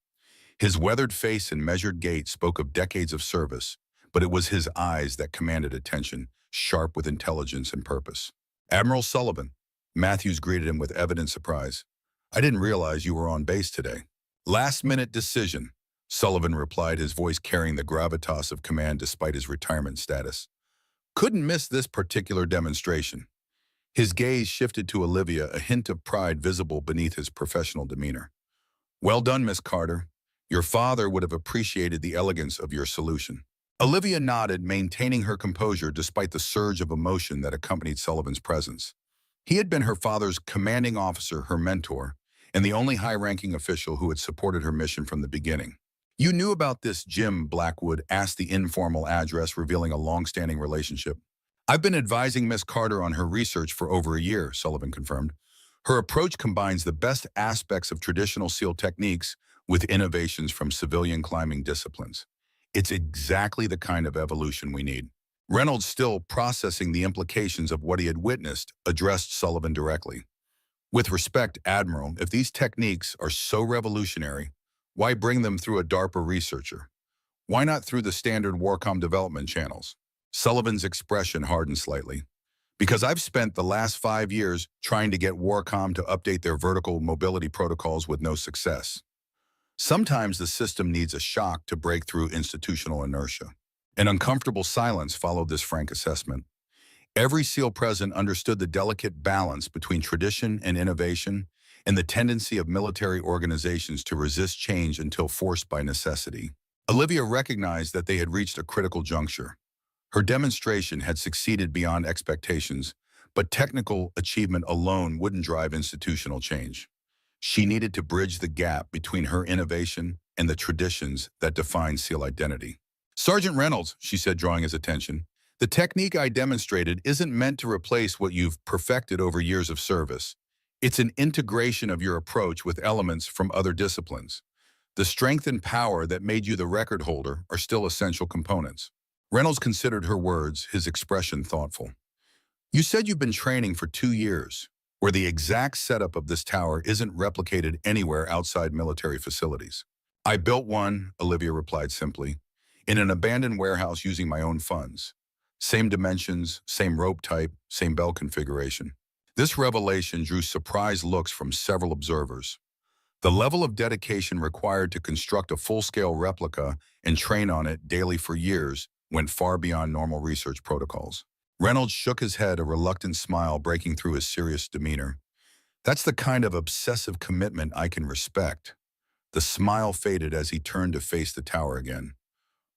His weathered face and measured gait spoke of decades of service, but it was his eyes that commanded attention, sharp with intelligence and purpose. "Admiral Sullivan," Matthews greeted him with evident surprise. "I didn't realize you were on base today." "Last-minute decision," Sullivan replied, his voice carrying the gravitas of command despite his retirement status. "Couldn't miss this particular demonstration." His gaze shifted to Olivia, a hint of pride visible beneath his professional demeanor. "Well done, Miss Carter. Your father would have appreciated the elegance of your solution." Olivia nodded, maintaining her composure despite the surge of emotion that accompanied Sullivan's presence. He had been her father's commanding officer, her mentor, and the only high-ranking official who had supported her mission from the beginning. "You knew about this, Jim," Blackwood asked the informal address, revealing a long-standing relationship. "I've been advising Miss Carter on her research for over a year," Sullivan confirmed. "Her approach combines the best aspects of traditional SEAL techniques with innovations from civilian climbing disciplines. It's exactly the kind of evolution we need." Reynolds, still processing the implications of what he had witnessed, addressed Sullivan directly. "With respect, Admiral, if these techniques are so revolutionary, why bring them through a DARPA researcher? Why not through the standard Warcom development channels?" Sullivan's expression hardened slightly. "Because I've spent the last 5 years trying to get Warcom to update their vertical mobility protocols with no success. Sometimes the system needs a shock to break through institutional inertia." An uncomfortable silence followed this frank assessment. Every SEAL present understood the delicate balance between tradition and innovation and the tendency of military organizations to resist change until forced by necessity. Olivia recognized that they had reached a critical juncture. Her demonstration had succeeded beyond expectations, but technical achievement alone wouldn't drive institutional change. She needed to bridge the gap between her innovation and the traditions that define SEAL identity. "Sergeant Reynolds," she said, drawing his attention, "the technique I demonstrated isn't meant to replace what you've perfected over years of service. It's an integration of your approach with elements from other disciplines. The strength and power that made you the record holder are still essential components." Reynolds considered her words, his expression thoughtful. "You said you've been training for 2 years, where the exact setup of this tower isn't replicated anywhere outside military facilities." "I built one," Olivia replied simply, "in an abandoned warehouse using my own funds. Same dimensions, same rope type, same bell configuration." This revelation drew surprised looks from several observers. The level of dedication required to construct a full-scale replica and train on it daily for years went far beyond normal research protocols. Reynolds shook his head, a reluctant smile breaking through his serious demeanor. "That's the kind of obsessive commitment I can respect." The smile faded as he turned to face the tower again.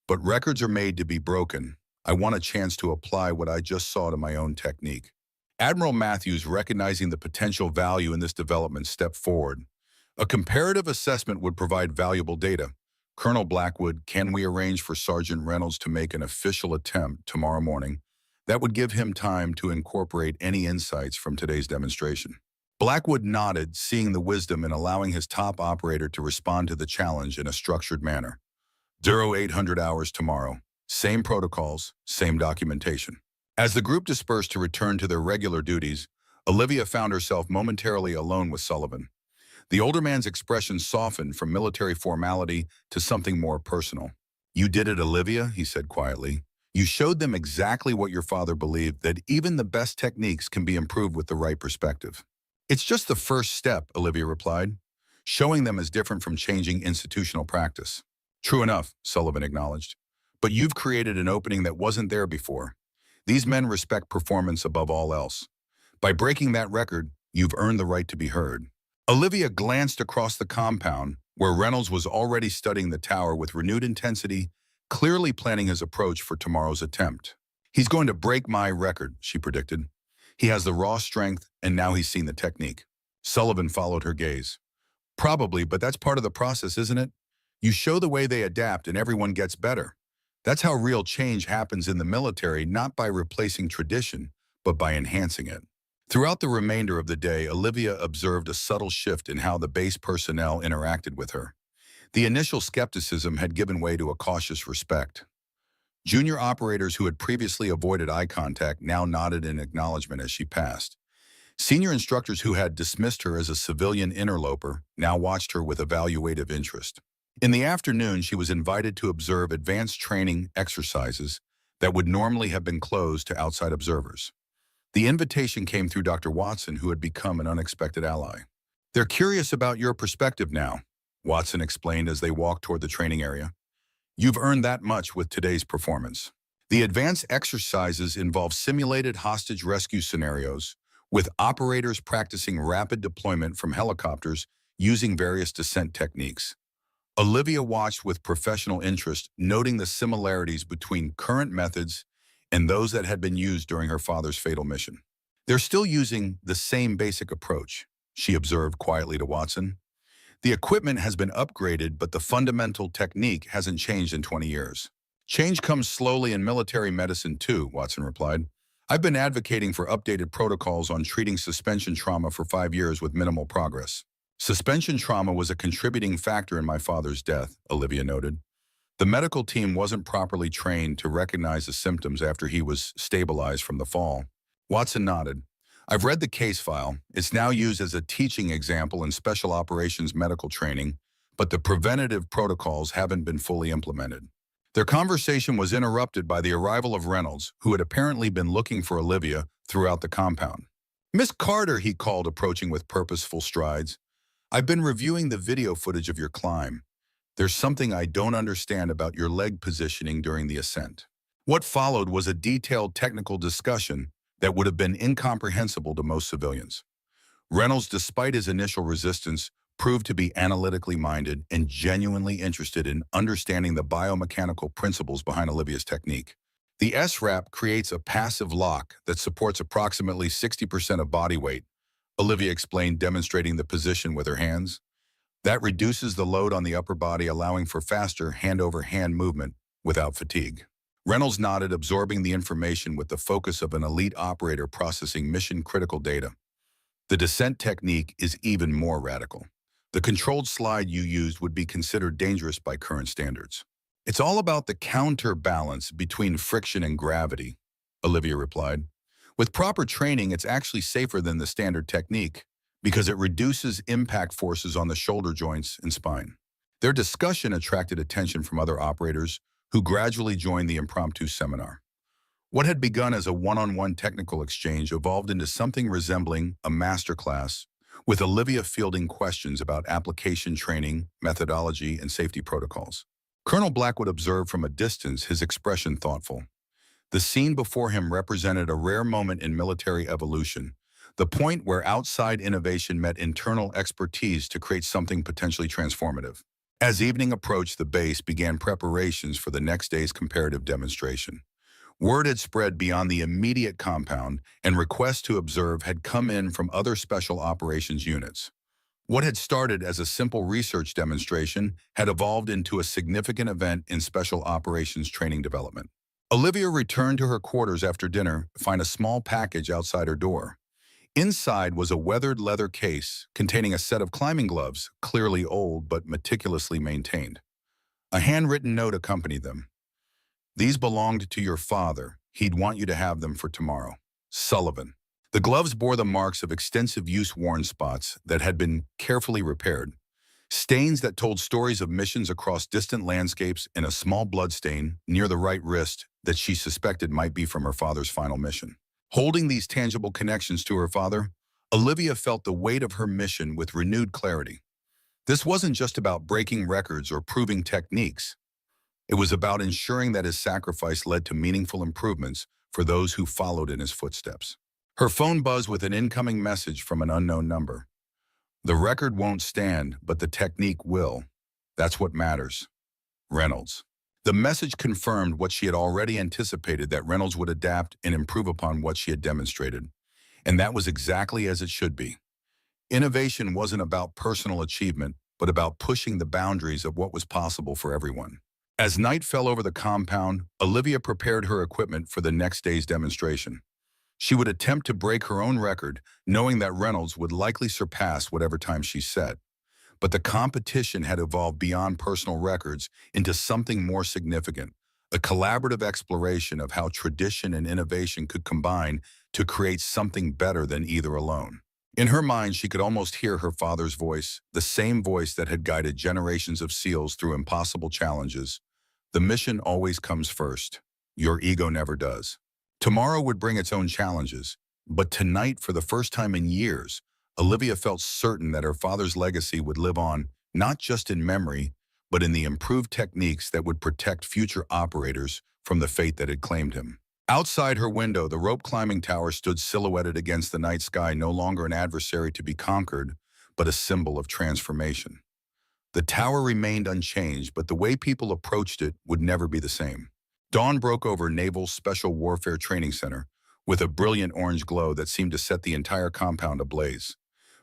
"But records are made to be broken. I want a chance to apply what I just saw to my own technique." Admiral Matthews, recognizing the potential value in this development, stepped forward. "A comparative assessment would provide valuable data. Colonel Blackwood, can we arrange for Sergeant Reynolds to make an official attempt tomorrow morning? That would give him time to incorporate any insights from today's demonstration." Blackwood nodded, seeing the wisdom in allowing his top operator to respond to the challenge in a structured manner. 0800 hours tomorrow. Same protocols, same documentation." As the group dispersed to return to their regular duties, Olivia found herself momentarily alone with Sullivan. The older man's expression softened from military formality to something more personal. "You did it, Olivia," he said quietly. "You showed them exactly what your father believed, that even the best techniques can be improved with the right perspective." "It's just the first step," Olivia replied. "Showing them is different from changing institutional practice." "True enough," Sullivan acknowledged. "But you've created an opening that wasn't there before. These men respect performance above all else. By breaking that record, you've earned the right to be heard." Olivia glanced across the compound, where Reynolds was already studying the tower with renewed intensity, clearly planning his approach for tomorrow's attempt. "He's going to break my record," she predicted. "He has the raw strength, and now he's seen the technique." Sullivan followed her gaze. "Probably, but that's part of the process, isn't it? You show the way they adapt and everyone gets better. That's how real change happens in the military, not by replacing tradition, but by enhancing it." Throughout the remainder of the day, Olivia observed a subtle shift in how the base personnel interacted with her. The initial skepticism had given way to a cautious respect. Junior operators who had previously avoided eye contact now nodded in acknowledgement as she passed. Senior instructors who had dismissed her as a civilian interloper now watched her with evaluative interest. In the afternoon, she was invited to observe advanced training exercises that would normally have been closed to outside observers. The invitation came through Dr. Watson, who had become an unexpected ally. "They're curious about your perspective now," Watson explained as they walked toward the training area. "You've earned that much with today's performance." The advanced exercises involve simulated hostage rescue scenarios, with operators practicing rapid deployment from helicopters using various descent techniques. Olivia watched with professional interest, noting the similarities between current methods and those that had been used during her father's fatal mission. They're still using the same basic approach, she observed quietly to Watson. The equipment has been upgraded, but the fundamental technique hasn't changed in 20 years. Change comes slowly in military medicine too, Watson replied. I've been advocating for updated protocols on treating suspension trauma for 5 years with minimal progress. Suspension trauma was a contributing factor in my father's death, Olivia noted. The medical team wasn't properly trained to recognize the symptoms after he was stabilized from the fall. Watson nodded. I've read the case file. It's now used as a teaching example in special operations medical training, but the preventative protocols haven't been fully implemented. Their conversation was interrupted by the arrival of Reynolds, who had apparently been looking for Olivia throughout the compound. Miss Carter, he called, approaching with purposeful strides. I've been reviewing the video footage of your climb. There's something I don't understand about your leg positioning during the ascent. What followed was a detailed technical discussion that would have been incomprehensible to most civilians. Reynolds, despite his initial resistance, proved to be analytically minded and genuinely interested in understanding the biomechanical principles behind Olivia's technique. The S-wrap creates a passive lock that supports approximately 60% of body weight, Olivia explained, demonstrating the position with her hands. That reduces the load on the upper body, allowing for faster hand-over-hand movement without fatigue. Reynolds nodded, absorbing the information with the focus of an elite operator processing mission-critical data. The descent technique is even more radical. The controlled slide you used would be considered dangerous by current standards. It's all about the counterbalance between friction and gravity, Olivia replied. With proper training, it's actually safer than the standard technique because it reduces impact forces on the shoulder joints and spine. Their discussion attracted attention from other operators who gradually joined the impromptu seminar. What had begun as a one-on-one technical exchange evolved into something resembling a masterclass, with Olivia fielding questions about application training, methodology, and safety protocols. Colonel Blackwood observed from a distance, his expression thoughtful. The scene before him represented a rare moment in military evolution, the point where outside innovation met internal expertise to create something potentially transformative. As evening approached, the base began preparations for the next day's comparative demonstration. Word had spread beyond the immediate compound, and requests to observe had come in from other special operations units. What had started as a simple research demonstration had evolved into a significant event in special operations training development. Olivia returned to her quarters after dinner to find a small package outside her door. Inside was a weathered leather case containing a set of climbing gloves, clearly old but meticulously maintained. A handwritten note accompanied them. These belonged to your father. He'd want you to have them for tomorrow. Sullivan. The gloves bore the marks of extensive use-worn spots that had been carefully repaired, stains that told stories of missions across distant landscapes, and a small bloodstain near the right wrist that she suspected might be from her father's final mission. Holding these tangible connections to her father, Olivia felt the weight of her mission with renewed clarity. This wasn't just about breaking records or proving techniques. It was about ensuring that his sacrifice led to meaningful improvements for those who followed in his footsteps. Her phone buzzed with an incoming message from an unknown number. The record won't stand, but the technique will. That's what matters. Reynolds. The message confirmed what she had already anticipated, that Reynolds would adapt and improve upon what she had demonstrated. And that was exactly as it should be. Innovation wasn't about personal achievement, but about pushing the boundaries of what was possible for everyone. As night fell over the compound, Olivia prepared her equipment for the next day's demonstration. She would attempt to break her own record, knowing that Reynolds would likely surpass whatever time she set. But the competition had evolved beyond personal records into something more significant, a collaborative exploration of how tradition and innovation could combine to create something better than either alone. In her mind, she could almost hear her father's voice, the same voice that had guided generations of SEALs through impossible challenges. The mission always comes first. Your ego never does. Tomorrow would bring its own challenges, but tonight, for the first time in years, Olivia felt certain that her father's legacy would live on, not just in memory, but in the improved techniques that would protect future operators from the fate that had claimed him. Outside her window, the rope climbing tower stood silhouetted against the night sky, no longer an adversary to be conquered, but a symbol of transformation. The tower remained unchanged, but the way people approached it would never be the same. Dawn broke over Naval Special Warfare Training Center with a brilliant orange glow that seemed to set the entire compound ablaze.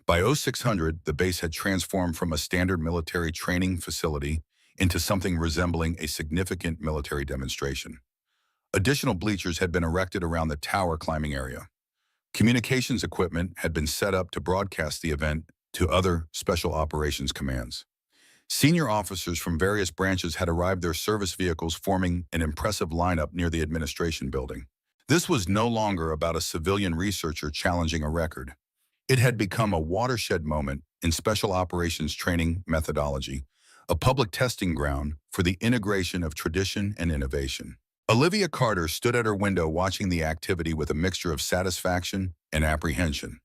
By 0600, the base had transformed from a standard military training facility into something resembling a significant military demonstration. Additional bleachers had been erected around the tower climbing area. Communications equipment had been set up to broadcast the event to other special operations commands. Senior officers from various branches had arrived, their service vehicles forming an impressive lineup near the administration building. This was no longer about a civilian researcher challenging a record. It had become a watershed moment in special operations training methodology, a public testing ground for the integration of tradition and innovation. Olivia Carter stood at her window watching the activity with a mixture of satisfaction and apprehension.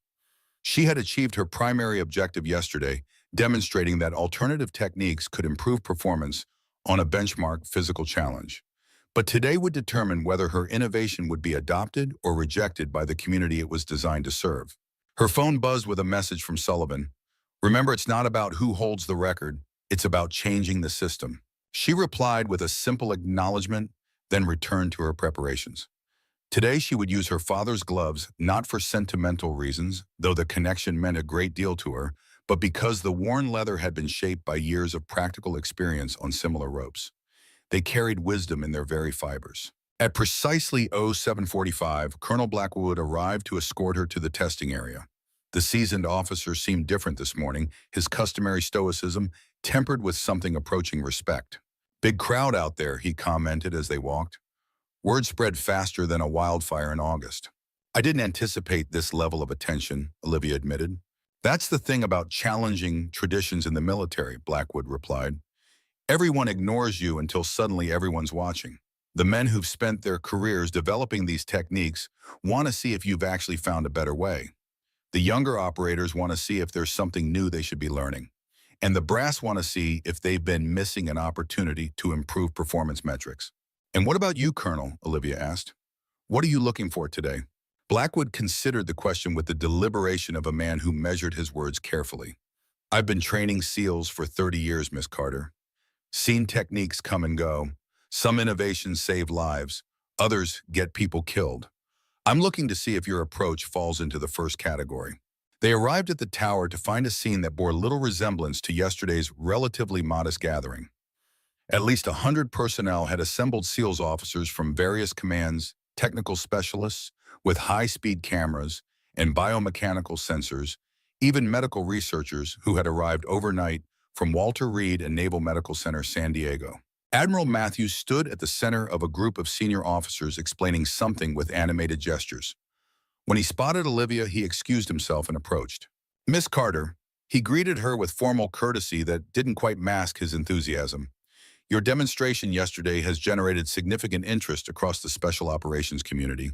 She had achieved her primary objective yesterday, demonstrating that alternative techniques could improve performance on a benchmark physical challenge. But today would determine whether her innovation would be adopted or rejected by the community it was designed to serve. Her phone buzzed with a message from Sullivan. "Remember, it's not about who holds the record, it's about changing the system." She replied with a simple acknowledgement, then returned to her preparations. Today she would use her father's gloves not for sentimental reasons, though the connection meant a great deal to her, but because the worn leather had been shaped by years of practical experience on similar ropes. They carried wisdom in their very fibers. At precisely 0745, Colonel Blackwood arrived to escort her to the testing area. The seasoned officer seemed different this morning, his customary stoicism tempered with something approaching respect. "Big crowd out there," he commented as they walked. Word spread faster than a wildfire in August. "I didn't anticipate this level of attention," Olivia admitted. "That's the thing about challenging traditions in the military," Blackwood replied. "Everyone ignores you until suddenly everyone's watching. The men who've spent their careers developing these techniques want to see if you've actually found a better way. The younger operators want to see if there's something new they should be learning. And the brass want to see if they've been missing an opportunity to improve performance metrics." "And what about you, Colonel?" Olivia asked. "What are you looking for today?" Blackwood considered the question with the deliberation of a man who measured his words carefully. "I've been training SEALs for 30 years, Miss Carter. Seen techniques come and go. Some innovations save lives. Others get people killed. I'm looking to see if your approach falls into the first category." They arrived at the tower to find a scene that bore little resemblance to yesterday's relatively modest gathering. At least 100 personnel had assembled SEALs officers from various commands, technical specialists with high-speed cameras and biomechanical sensors, even medical researchers who had arrived overnight from Walter Reed and Naval Medical Center, San Diego. Admiral Matthews stood at the center of a group of senior officers explaining something with animated gestures. When he spotted Olivia, he excused himself and approached. "Miss Carter." He greeted her with formal courtesy that didn't quite mask his enthusiasm. "Your demonstration yesterday has generated significant interest across the special operations community.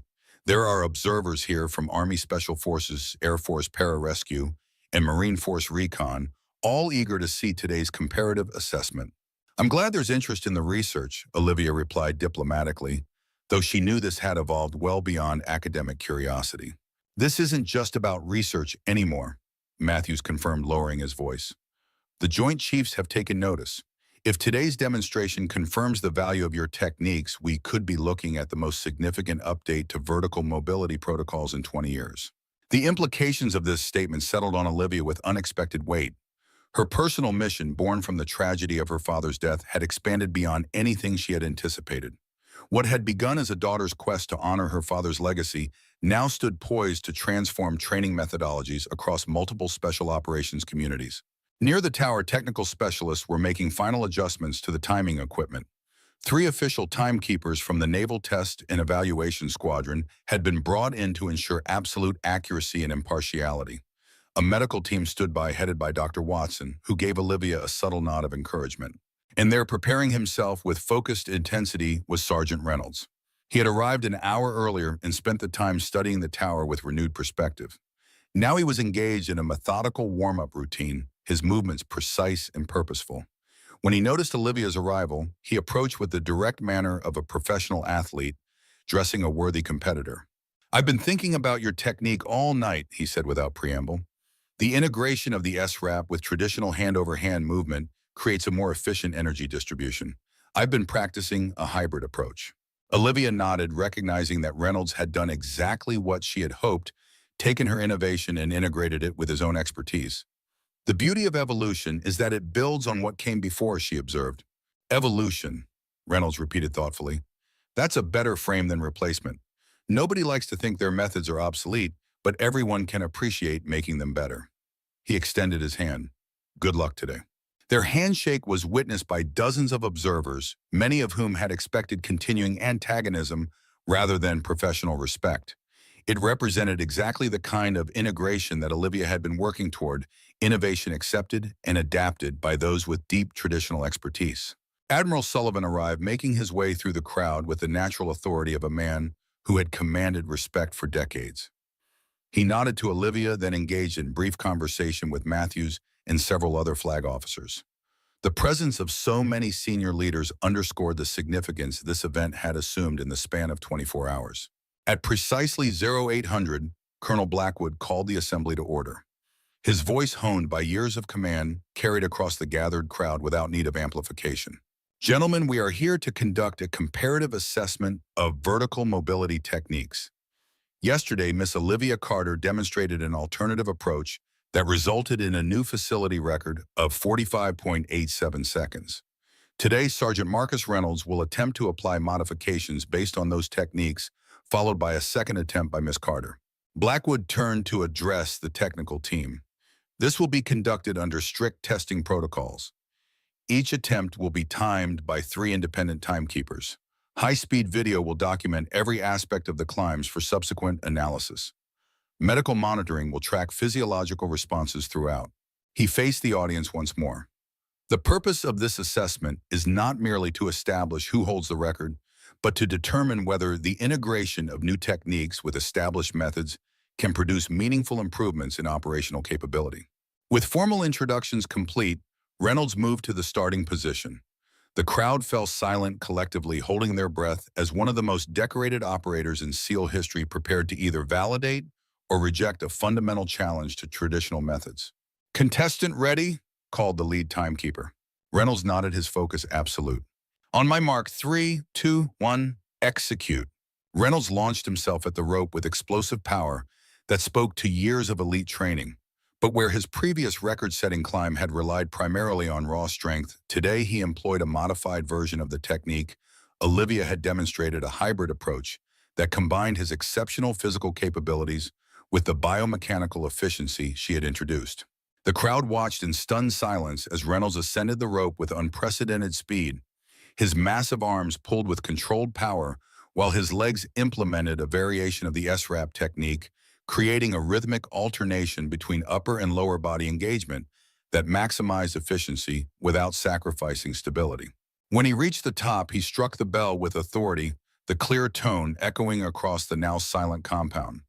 There are observers here from Army Special Forces, Air Force Pararescue, and Marine Force Recon, all eager to see today's comparative assessment." "I'm glad there's interest in the research," Olivia replied diplomatically, though she knew this had evolved well beyond academic curiosity. "This isn't just about research anymore," Matthews confirmed, lowering his voice. "The Joint Chiefs have taken notice. If today's demonstration confirms the value of your techniques, we could be looking at the most significant update to vertical mobility protocols in 20 years. The implications of this statement settled on Olivia with unexpected weight. Her personal mission, born from the tragedy of her father's death, had expanded beyond anything she had anticipated. What had begun as a daughter's quest to honor her father's legacy now stood poised to transform training methodologies across multiple special operations communities. Near the tower, technical specialists were making final adjustments to the timing equipment. 3 official timekeepers from the Naval Test and Evaluation Squadron had been brought in to ensure absolute accuracy and impartiality. A medical team stood by, headed by Dr. Watson, who gave Olivia a subtle nod of encouragement. And there, preparing himself with focused intensity, was Sergeant Reynolds. He had arrived an hour earlier and spent the time studying the tower with renewed perspective. Now he was engaged in a methodical warm-up routine, his movements precise and purposeful. When he noticed Olivia's arrival, he approached with the direct manner of a professional athlete, dressing a worthy competitor. "I've been thinking about your technique all night," he said without preamble. "The integration of the SRAP with traditional hand-over-hand movement creates a more efficient energy distribution. I've been practicing a hybrid approach. Olivia nodded, recognizing that Reynolds had done exactly what she had hoped, taken her innovation and integrated it with his own expertise. The beauty of evolution is that it builds on what came before, she observed. Evolution, Reynolds repeated thoughtfully. That's a better frame than replacement. Nobody likes to think their methods are obsolete, but everyone can appreciate making them better. He extended his hand. Good luck today. Their handshake was witnessed by dozens of observers, many of whom had expected continuing antagonism rather than professional respect. It represented exactly the kind of integration that Olivia had been working toward, innovation accepted and adapted by those with deep traditional expertise. Admiral Sullivan arrived, making his way through the crowd with the natural authority of a man who had commanded respect for decades. He nodded to Olivia, then engaged in brief conversation with Matthews and several other flag officers. The presence of so many senior leaders underscored the significance this event had assumed in the span of 24 hours. At precisely 0800, Colonel Blackwood called the assembly to order. His voice, honed by years of command, carried across the gathered crowd without need of amplification. Gentlemen, we are here to conduct a comparative assessment of vertical mobility techniques. Yesterday, Miss Olivia Carter demonstrated an alternative approach that resulted in a new facility record of 45.87 seconds. Today, Sergeant Marcus Reynolds will attempt to apply modifications based on those techniques, followed by a second attempt by Miss Carter. Blackwood turned to address the technical team. This will be conducted under strict testing protocols. Each attempt will be timed by 3 independent timekeepers. High-speed video will document every aspect of the climbs for subsequent analysis. Medical monitoring will track physiological responses throughout. He faced the audience once more. The purpose of this assessment is not merely to establish who holds the record, but to determine whether the integration of new techniques with established methods can produce meaningful improvements in operational capability. With formal introductions complete, Reynolds moved to the starting position. The crowd fell silent, collectively holding their breath as one of the most decorated operators in SEAL history prepared to either validate or reject a fundamental challenge to traditional methods. "Contestant ready?" called the lead timekeeper. Reynolds nodded, his focus absolute. "On my mark, 3, 2, 1, execute." Reynolds launched himself at the rope with explosive power that spoke to years of elite training. But where his previous record-setting climb had relied primarily on raw strength, today he employed a modified version of the technique. Olivia had demonstrated a hybrid approach that combined his exceptional physical capabilities with the biomechanical efficiency she had introduced. The crowd watched in stunned silence as Reynolds ascended the rope with unprecedented speed. His massive arms pulled with controlled power, while his legs implemented a variation of the S-Wrap technique, creating a rhythmic alternation between upper and lower body engagement that maximized efficiency without sacrificing stability. When he reached the top, he struck the bell with authority, the clear tone echoing across the now silent compound.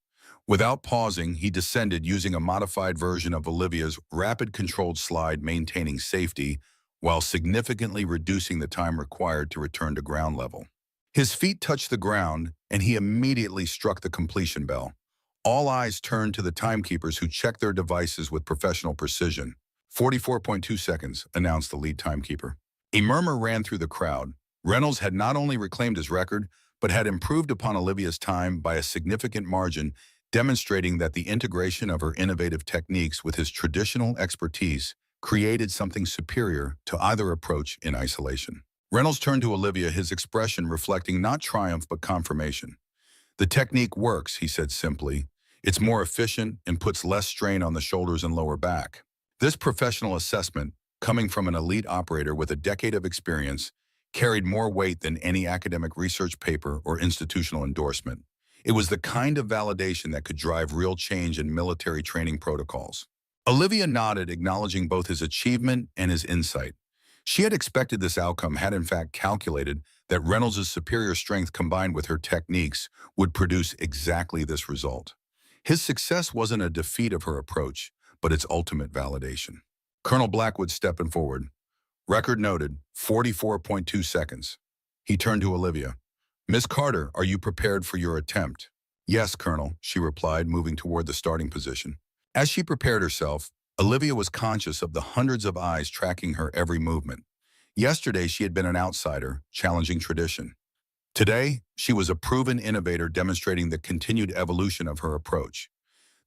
Without pausing, he descended using a modified version of Olivia's rapid controlled slide, maintaining safety while significantly reducing the time required to return to ground level. His feet touched the ground, and he immediately struck the completion bell. All eyes turned to the timekeepers, who checked their devices with professional precision. 44.2 seconds, announced the lead timekeeper. A murmur ran through the crowd. Reynolds had not only reclaimed his record, but had improved upon Olivia's time by a significant margin, demonstrating that the integration of her innovative techniques with his traditional expertise created something superior to either approach in isolation. Reynolds turned to Olivia, his expression reflecting not triumph but confirmation. "The technique works," he said simply. "It's more efficient and puts less strain on the shoulders and lower back." This professional assessment, coming from an elite operator with a decade of experience, carried more weight than any academic research paper or institutional endorsement. It was the kind of validation that could drive real change in military training protocols. Olivia nodded, acknowledging both his achievement and his insight. She had expected this outcome, had in fact calculated that Reynolds' superior strength combined with her techniques would produce exactly this result. His success wasn't a defeat of her approach, but its ultimate validation. Colonel Blackwood stepping forward. Record noted, 44.2 seconds. He turned to Olivia. "Miss Carter, are you prepared for your attempt?" "Yes, Colonel," she replied, moving toward the starting position. As she prepared herself, Olivia was conscious of the hundreds of eyes tracking her every movement. Yesterday, she had been an outsider, challenging tradition. Today, she was a proven innovator demonstrating the continued evolution of her approach.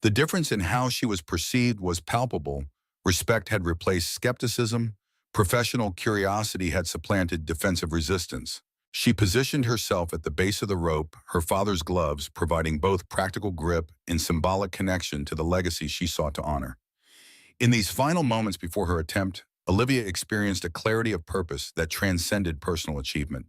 The difference in how she was perceived was palpable. Respect had replaced skepticism. Professional curiosity had supplanted defensive resistance. She positioned herself at the base of the rope, her father's gloves providing both practical grip and symbolic connection to the legacy she sought to honor. In these final moments before her attempt, Olivia experienced a clarity of purpose that transcended personal achievement.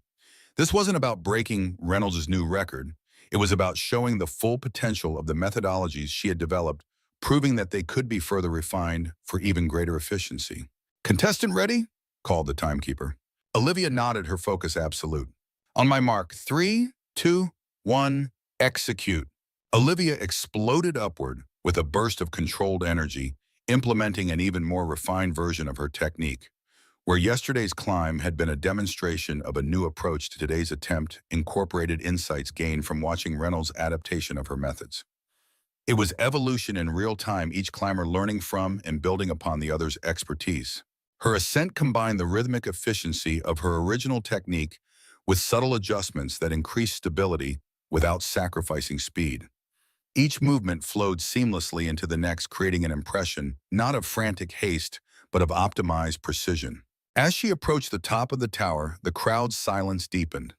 This wasn't about breaking Reynolds' new record. It was about showing the full potential of the methodologies she had developed, proving that they could be further refined for even greater efficiency. "Contestant ready?" called the timekeeper. Olivia nodded, her focus absolute. "On my mark, 3, 2, 1, execute." Olivia exploded upward with a burst of controlled energy, implementing an even more refined version of her technique. Where yesterday's climb had been a demonstration of a new approach to today's attempt, incorporated insights gained from watching Reynolds' adaptation of her methods. It was evolution in real time, each climber learning from and building upon the other's expertise. Her ascent combined the rhythmic efficiency of her original technique with subtle adjustments that increased stability without sacrificing speed. Each movement flowed seamlessly into the next, creating an impression not of frantic haste, but of optimized precision. As she approached the top of the tower, the crowd's silence deepened.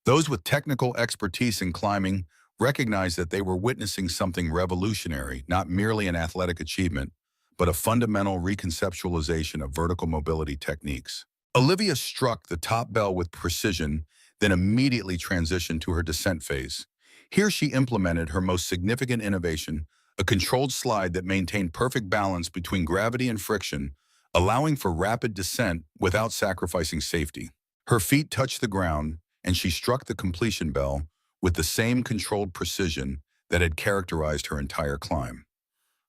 Those with technical expertise in climbing recognized that they were witnessing something revolutionary, not merely an athletic achievement, but a fundamental reconceptualization of vertical mobility techniques. Olivia struck the top bell with precision, then immediately transitioned to her descent phase. Here she implemented her most significant innovation, a controlled slide that maintained perfect balance between gravity and friction, allowing for rapid descent without sacrificing safety. Her feet touched the ground, and she struck the completion bell with the same controlled precision that had characterized her entire climb.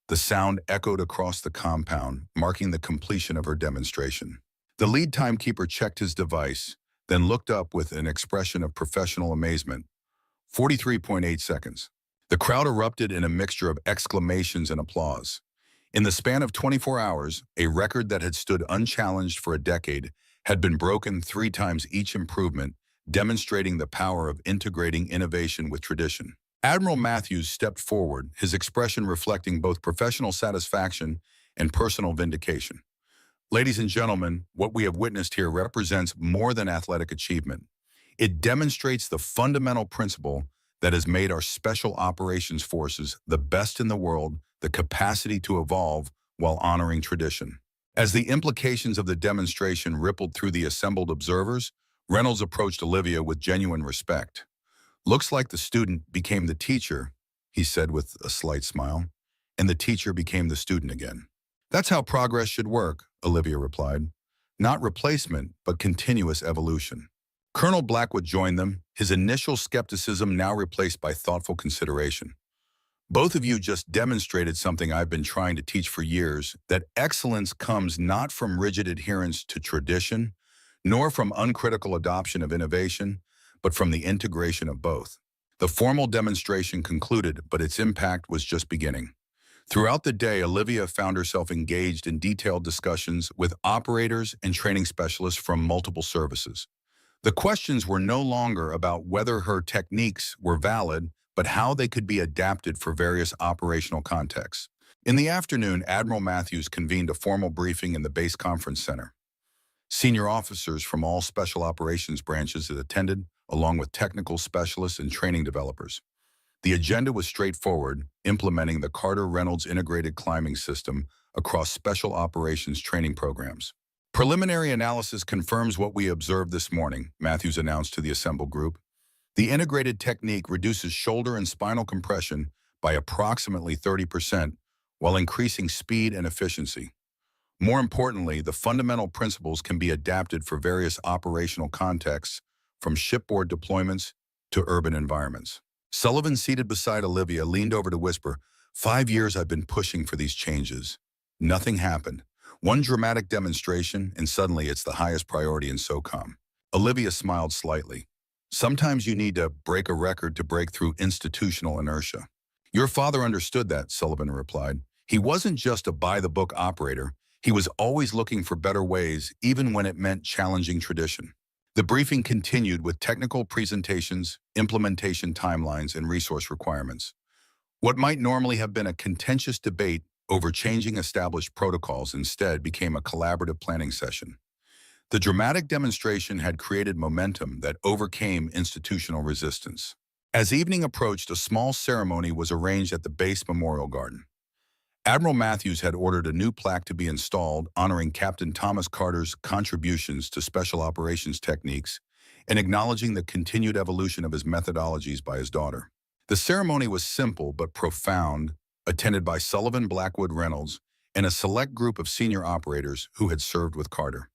The sound echoed across the compound, marking the completion of her demonstration. The lead timekeeper checked his device, then looked up with an expression of professional amazement. 43.8 seconds. The crowd erupted in a mixture of exclamations and applause. In the span of 24 hours, a record that had stood unchallenged for a decade had been broken 3 times each improvement, demonstrating the power of integrating innovation with tradition. Admiral Matthews stepped forward, his expression reflecting both professional satisfaction and personal vindication. "Ladies and gentlemen, what we have witnessed here represents more than athletic achievement. It demonstrates the fundamental principle that has made our special operations forces the best in the world, the capacity to evolve while honoring tradition." As the implications of the demonstration rippled through the assembled observers, Reynolds approached Olivia with genuine respect. "Looks like the student became the teacher," he said with a slight smile, "and the teacher became the student again." "That's how progress should work," Olivia replied. "Not replacement, but continuous evolution." Colonel Blackwood joined them, his initial skepticism now replaced by thoughtful consideration. "Both of you just demonstrated something I've been trying to teach for years, that excellence comes not from rigid adherence to tradition, nor from uncritical adoption of innovation, but from the integration of both." The formal demonstration concluded, but its impact was just beginning. Throughout the day, Olivia found herself engaged in detailed discussions with operators and training specialists from multiple services. The questions were no longer about whether her techniques were valid, but how they could be adapted for various operational contexts. In the afternoon, Admiral Matthews convened a formal briefing in the base conference center. Senior officers from all special operations branches had attended, along with technical specialists and training developers. The agenda was straightforward, implementing the Carter-Reynolds integrated climbing system across special operations training programs. "Preliminary analysis confirms what we observed this morning," Matthews announced to the assembled group. "The integrated technique reduces shoulder and spinal compression by approximately 30%, while increasing speed and efficiency. More importantly, the fundamental principles can be adapted for various operational contexts, from shipboard deployments to urban environments." Sullivan, seated beside Olivia, leaned over to whisper, "5 years I've been pushing for these changes. Nothing happened. One dramatic demonstration, and suddenly it's the highest priority in SOCOM." Olivia smiled slightly. "Sometimes you need to break a record to break through institutional inertia." "Your father understood that," Sullivan replied. He wasn't just a by-the-book operator. He was always looking for better ways, even when it meant challenging tradition. The briefing continued with technical presentations, implementation timelines, and resource requirements. What might normally have been a contentious debate over changing established protocols instead became a collaborative planning session. The dramatic demonstration had created momentum that overcame institutional resistance. As evening approached, a small ceremony was arranged at the base memorial garden. Admiral Matthews had ordered a new plaque to be installed honoring Captain Thomas Carter's contributions to special operations techniques and acknowledging the continued evolution of his methodologies by his daughter. The ceremony was simple but profound, attended by Sullivan Blackwood Reynolds and a select group of senior operators who had served with Carter.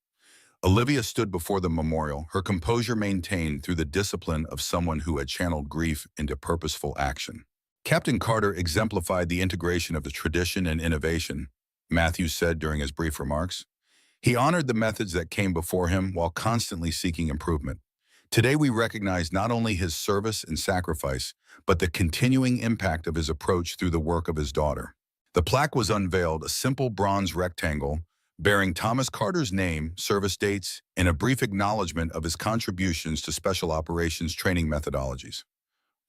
Olivia stood before the memorial, her composure maintained through the discipline of someone who had channeled grief into purposeful action. Captain Carter exemplified the integration of the tradition and innovation, Matthews said during his brief remarks. He honored the methods that came before him while constantly seeking improvement. Today we recognize not only his service and sacrifice, but the continuing impact of his approach through the work of his daughter. The plaque was unveiled, a simple bronze rectangle bearing Thomas Carter's name, service dates, and a brief acknowledgement of his contributions to special operations training methodologies.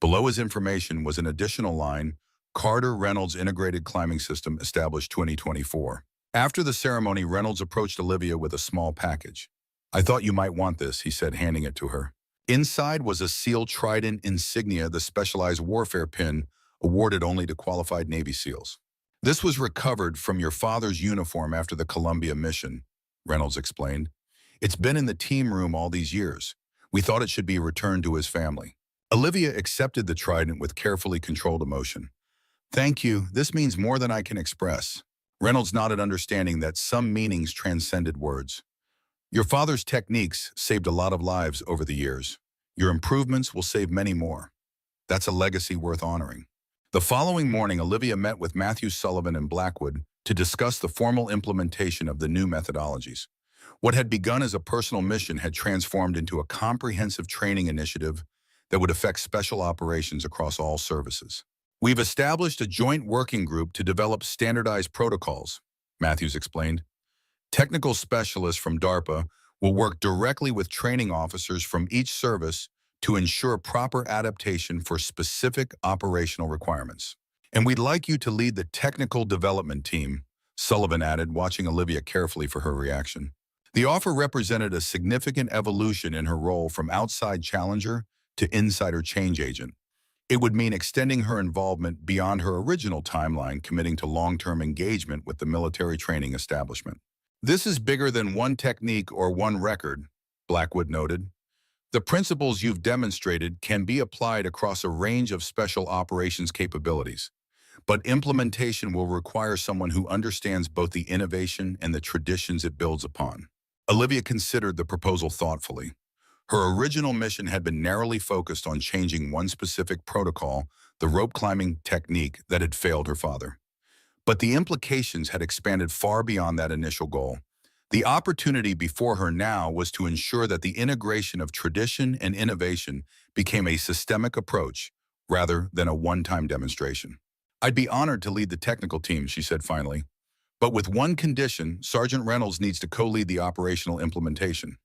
Below his information was an additional line, Carter Reynolds Integrated Climbing System established 2024. After the ceremony, Reynolds approached Olivia with a small package. "I thought you might want this," he said, handing it to her. Inside was a sealed Trident insignia, the specialized warfare pin awarded only to qualified Navy SEALs. "This was recovered from your father's uniform after the Columbia mission," Reynolds explained. "It's been in the team room all these years. We thought it should be returned to his family." Olivia accepted the trident with carefully controlled emotion. "Thank you. This means more than I can express." Reynolds nodded, understanding that some meanings transcended words. "Your father's techniques saved a lot of lives over the years. Your improvements will save many more. That's a legacy worth honoring." The following morning, Olivia met with Matthew Sullivan and Blackwood to discuss the formal implementation of the new methodologies. What had begun as a personal mission had transformed into a comprehensive training initiative that would affect special operations across all services. "We've established a joint working group to develop standardized protocols," Matthews explained. "Technical specialists from DARPA will work directly with training officers from each service to ensure proper adaptation for specific operational requirements. And we'd like you to lead the technical development team," Sullivan added, watching Olivia carefully for her reaction. The offer represented a significant evolution in her role from outside challenger to insider change agent. It would mean extending her involvement beyond her original timeline, committing to long-term engagement with the military training establishment. "This is bigger than one technique or one record," Blackwood noted. "The principles you've demonstrated can be applied across a range of special operations capabilities, but implementation will require someone who understands both the innovation and the traditions it builds upon." Olivia considered the proposal thoughtfully. Her original mission had been narrowly focused on changing one specific protocol, the rope climbing technique that had failed her father. But the implications had expanded far beyond that initial goal. The opportunity before her now was to ensure that the integration of tradition and innovation became a systemic approach rather than a one-time demonstration. "I'd be honored to lead the technical team," she said finally. "But with one condition, Sergeant Reynolds needs to co-lead the operational implementation.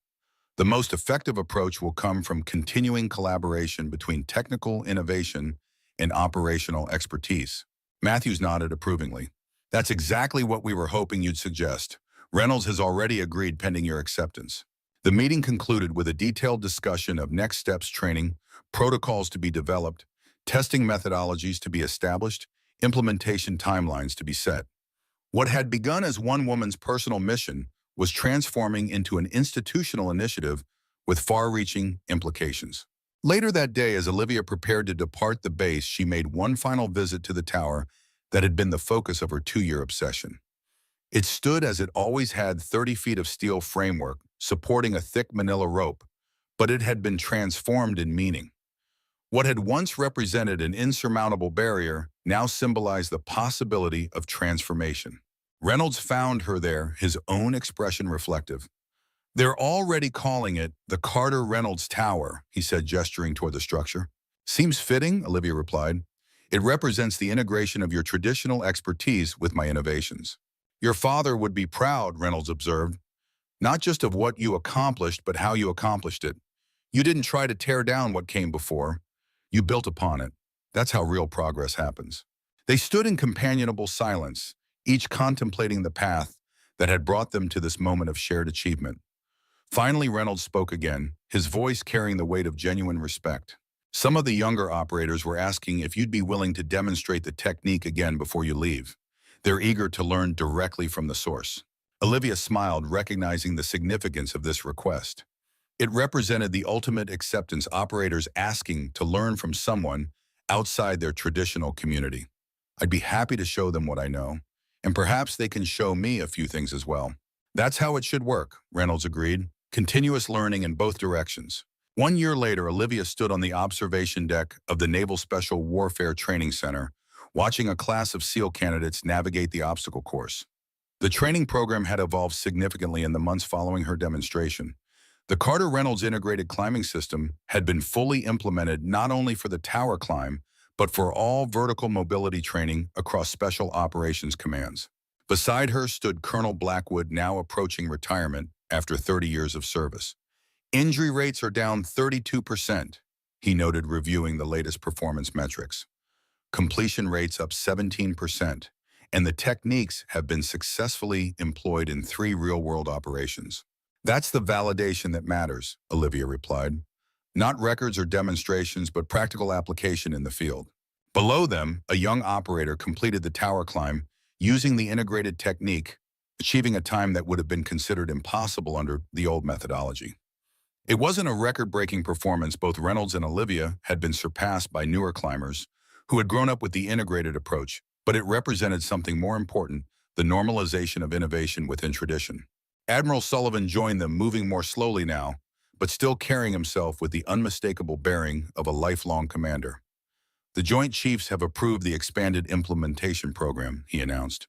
The most effective approach will come from continuing collaboration between technical innovation and operational expertise." Matthews nodded approvingly. "That's exactly what we were hoping you'd suggest. Reynolds has already agreed pending your acceptance." The meeting concluded with a detailed discussion of next steps, training, protocols to be developed, testing methodologies to be established, implementation timelines to be set. What had begun as one woman's personal mission was transforming into an institutional initiative with far-reaching implications. Later that day, as Olivia prepared to depart the base, she made one final visit to the tower that had been the focus of her 2-year obsession. It stood as it always had, 30 feet of steel framework supporting a thick manila rope, but it had been transformed in meaning. What had once represented an insurmountable barrier now symbolized the possibility of transformation. Reynolds found her there, his own expression reflective. "They're already calling it the Carter Reynolds Tower," he said, gesturing toward the structure. "Seems fitting," Olivia replied. It represents the integration of your traditional expertise with my innovations. Your father would be proud, Reynolds observed, not just of what you accomplished, but how you accomplished it. You didn't try to tear down what came before. You built upon it. That's how real progress happens. They stood in companionable silence, each contemplating the path that had brought them to this moment of shared achievement. Finally, Reynolds spoke again, his voice carrying the weight of genuine respect. Some of the younger operators were asking if you'd be willing to demonstrate the technique again before you leave. They're eager to learn directly from the source. Olivia smiled, recognizing the significance of this request. It represented the ultimate acceptance, operators asking to learn from someone outside their traditional community. I'd be happy to show them what I know, and perhaps they can show me a few things as well. That's how it should work, Reynolds agreed. Continuous learning in both directions. 1 year later, Olivia stood on the observation deck of the Naval Special Warfare Training Center, watching a class of SEAL candidates navigate the obstacle course. The training program had evolved significantly in the months following her demonstration. The Carter-Reynolds integrated climbing system had been fully implemented not only for the tower climb, but for all vertical mobility training across Special Operations Commands. Beside her stood Colonel Blackwood, now approaching retirement after 30 years of service. Injury rates are down 32%, he noted, reviewing the latest performance metrics. Completion rates up 17%, and the techniques have been successfully employed in 3 real-world operations. That's the validation that matters, Olivia replied. Not records or demonstrations, but practical application in the field. Below them, a young operator completed the tower climb using the integrated technique, achieving a time that would have been considered impossible under the old methodology. It wasn't a record-breaking performance. Both Reynolds and Olivia had been surpassed by newer climbers who had grown up with the integrated approach, but it represented something more important, the normalization of innovation within tradition. Admiral Sullivan joined them, moving more slowly now, but still carrying himself with the unmistakable bearing of a lifelong commander. The Joint Chiefs have approved the expanded implementation program, he announced.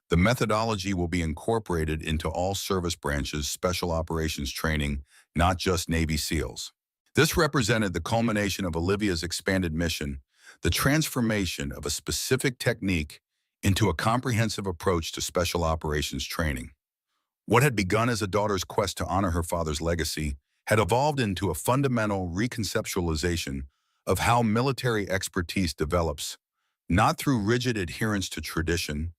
The methodology will be incorporated into all service branches' special operations training, not just Navy SEALs. This represented the culmination of Olivia's expanded mission, the transformation of a specific technique into a comprehensive approach to special operations training. What had begun as a daughter's quest to honor her father's legacy had evolved into a fundamental reconceptualization of how military expertise develops, not through rigid adherence to tradition,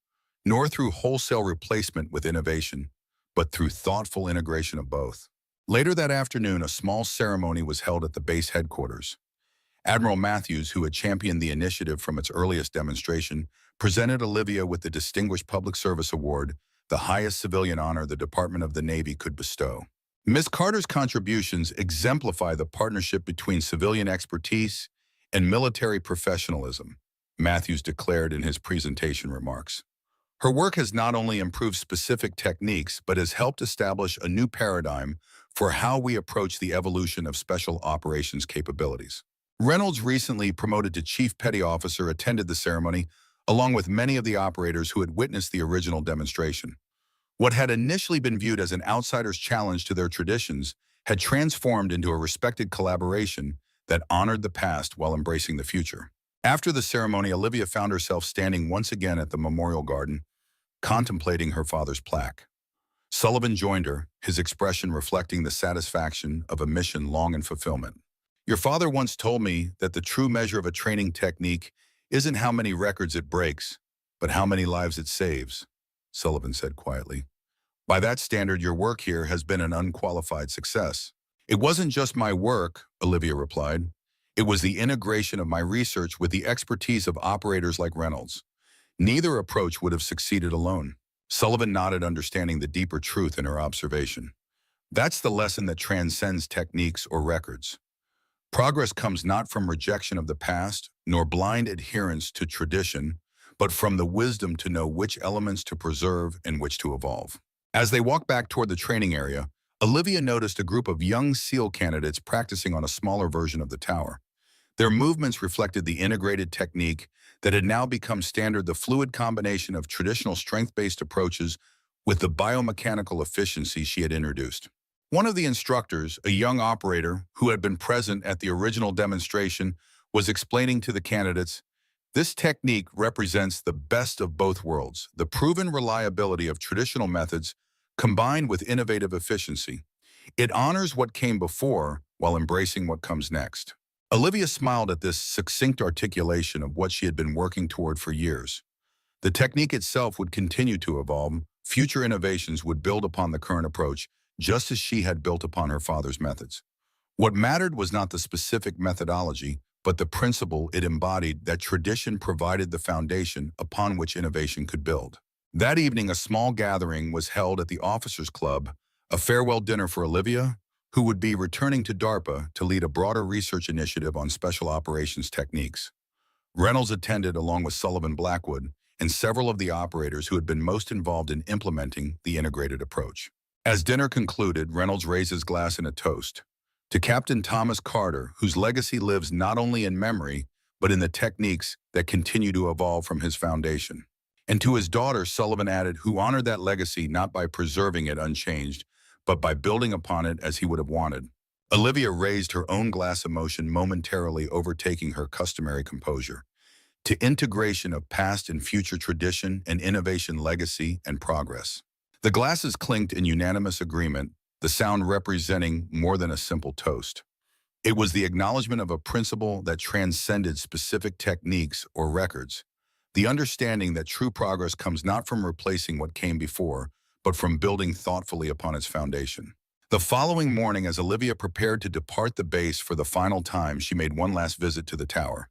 nor through wholesale replacement with innovation, but through thoughtful integration of both. Later that afternoon, a small ceremony was held at the base headquarters. Admiral Matthews, who had championed the initiative from its earliest demonstration, presented Olivia with the Distinguished Public Service Award, the highest civilian honor the Department of the Navy could bestow. Ms. Carter's contributions exemplify the partnership between civilian expertise and military professionalism, Matthews declared in his presentation remarks. Her work has not only improved specific techniques, but has helped establish a new paradigm for how we approach the evolution of special operations capabilities. Reynolds, recently promoted to Chief Petty Officer, attended the ceremony, along with many of the operators who had witnessed the original demonstration. What had initially been viewed as an outsider's challenge to their traditions had transformed into a respected collaboration that honored the past while embracing the future. After the ceremony, Olivia found herself standing once again at the memorial garden, contemplating her father's plaque. Sullivan joined her, his expression reflecting the satisfaction of a mission long in fulfillment. Your father once told me that the true measure of a training technique isn't how many records it breaks, but how many lives it saves, Sullivan said quietly. By that standard, your work here has been an unqualified success. It wasn't just my work, Olivia replied. It was the integration of my research with the expertise of operators like Reynolds. Neither approach would have succeeded alone. Sullivan nodded, understanding the deeper truth in her observation. That's the lesson that transcends techniques or records. Progress comes not from rejection of the past, nor blind adherence to tradition, but from the wisdom to know which elements to preserve and which to evolve. As they walked back toward the training area, Olivia noticed a group of young SEAL candidates practicing on a smaller version of the tower. Their movements reflected the integrated technique that had now become standard, the fluid combination of traditional strength-based approaches with the biomechanical efficiency she had introduced. One of the instructors, a young operator who had been present at the original demonstration, was explaining to the candidates, This technique represents the best of both worlds, the proven reliability of traditional methods combined with innovative efficiency. It honors what came before while embracing what comes next. Olivia smiled at this succinct articulation of what she had been working toward for years. The technique itself would continue to evolve. Future innovations would build upon the current approach, just as she had built upon her father's methods. What mattered was not the specific methodology, but the principle it embodied, that tradition provided the foundation upon which innovation could build. That evening, a small gathering was held at the Officers Club, a farewell dinner for Olivia, who would be returning to DARPA to lead a broader research initiative on special operations techniques. Reynolds attended along with Sullivan Blackwood and several of the operators who had been most involved in implementing the integrated approach. As dinner concluded, Reynolds raised his glass in a toast to Captain Thomas Carter, whose legacy lives not only in memory, but in the techniques that continue to evolve from his foundation. And to his daughter, Sullivan added, who honored that legacy not by preserving it unchanged, but by building upon it as he would have wanted. Olivia raised her own glass, emotion momentarily overtaking her customary composure. To integration of past and future tradition and innovation, legacy and progress. The glasses clinked in unanimous agreement, the sound representing more than a simple toast. It was the acknowledgement of a principle that transcended specific techniques or records, the understanding that true progress comes not from replacing what came before, but from building thoughtfully upon its foundation. The following morning, as Olivia prepared to depart the base for the final time, she made one last visit to the tower.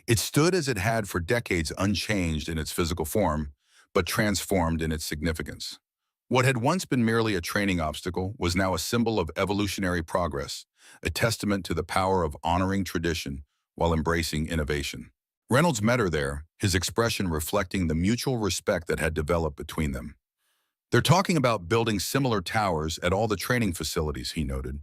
It stood as it had for decades, unchanged in its physical form, but transformed in its significance. What had once been merely a training obstacle was now a symbol of evolutionary progress, a testament to the power of honoring tradition while embracing innovation. Reynolds met her there, his expression reflecting the mutual respect that had developed between them. They're talking about building similar towers at all the training facilities, he noted.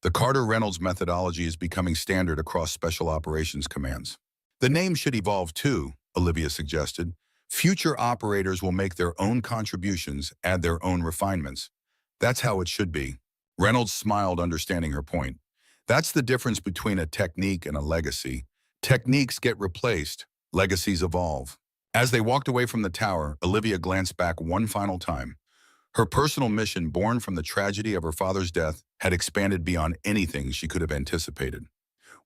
The Carter-Reynolds methodology is becoming standard across special operations commands. The name should evolve too, Olivia suggested. Future operators will make their own contributions, add their own refinements. That's how it should be. Reynolds smiled, understanding her point. That's the difference between a technique and a legacy. Techniques get replaced, legacies evolve. As they walked away from the tower, Olivia glanced back one final time. Her personal mission, born from the tragedy of her father's death, had expanded beyond anything she could have anticipated.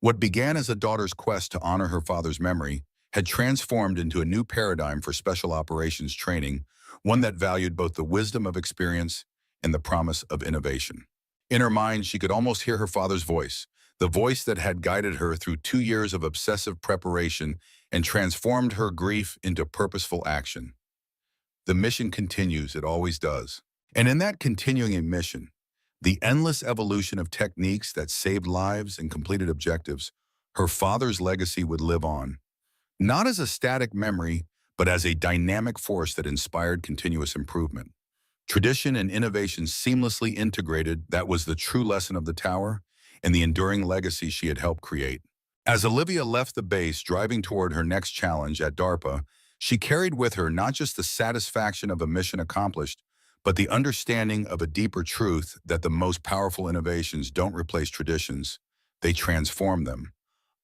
What began as a daughter's quest to honor her father's memory had transformed into a new paradigm for special operations training, one that valued both the wisdom of experience and the promise of innovation. In her mind, she could almost hear her father's voice, the voice that had guided her through 2 years of obsessive preparation and transformed her grief into purposeful action. The mission continues, it always does. And in that continuing mission, the endless evolution of techniques that saved lives and completed objectives, her father's legacy would live on. Not as a static memory, but as a dynamic force that inspired continuous improvement. Tradition and innovation seamlessly integrated, that was the true lesson of the tower and the enduring legacy she had helped create. As Olivia left the base, driving toward her next challenge at DARPA, she carried with her not just the satisfaction of a mission accomplished, but the understanding of a deeper truth, that the most powerful innovations don't replace traditions, they transform them,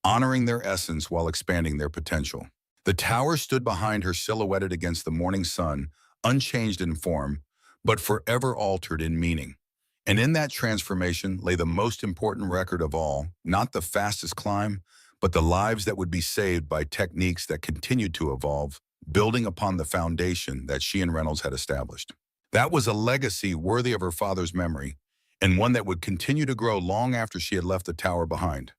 honoring their essence while expanding their potential. The tower stood behind her, silhouetted against the morning sun, unchanged in form, but forever altered in meaning. And in that transformation lay the most important record of all, not the fastest climb, but the lives that would be saved by techniques that continued to evolve, building upon the foundation that she and Reynolds had established. That was a legacy worthy of her father's memory, and one that would continue to grow long after she had left the tower behind.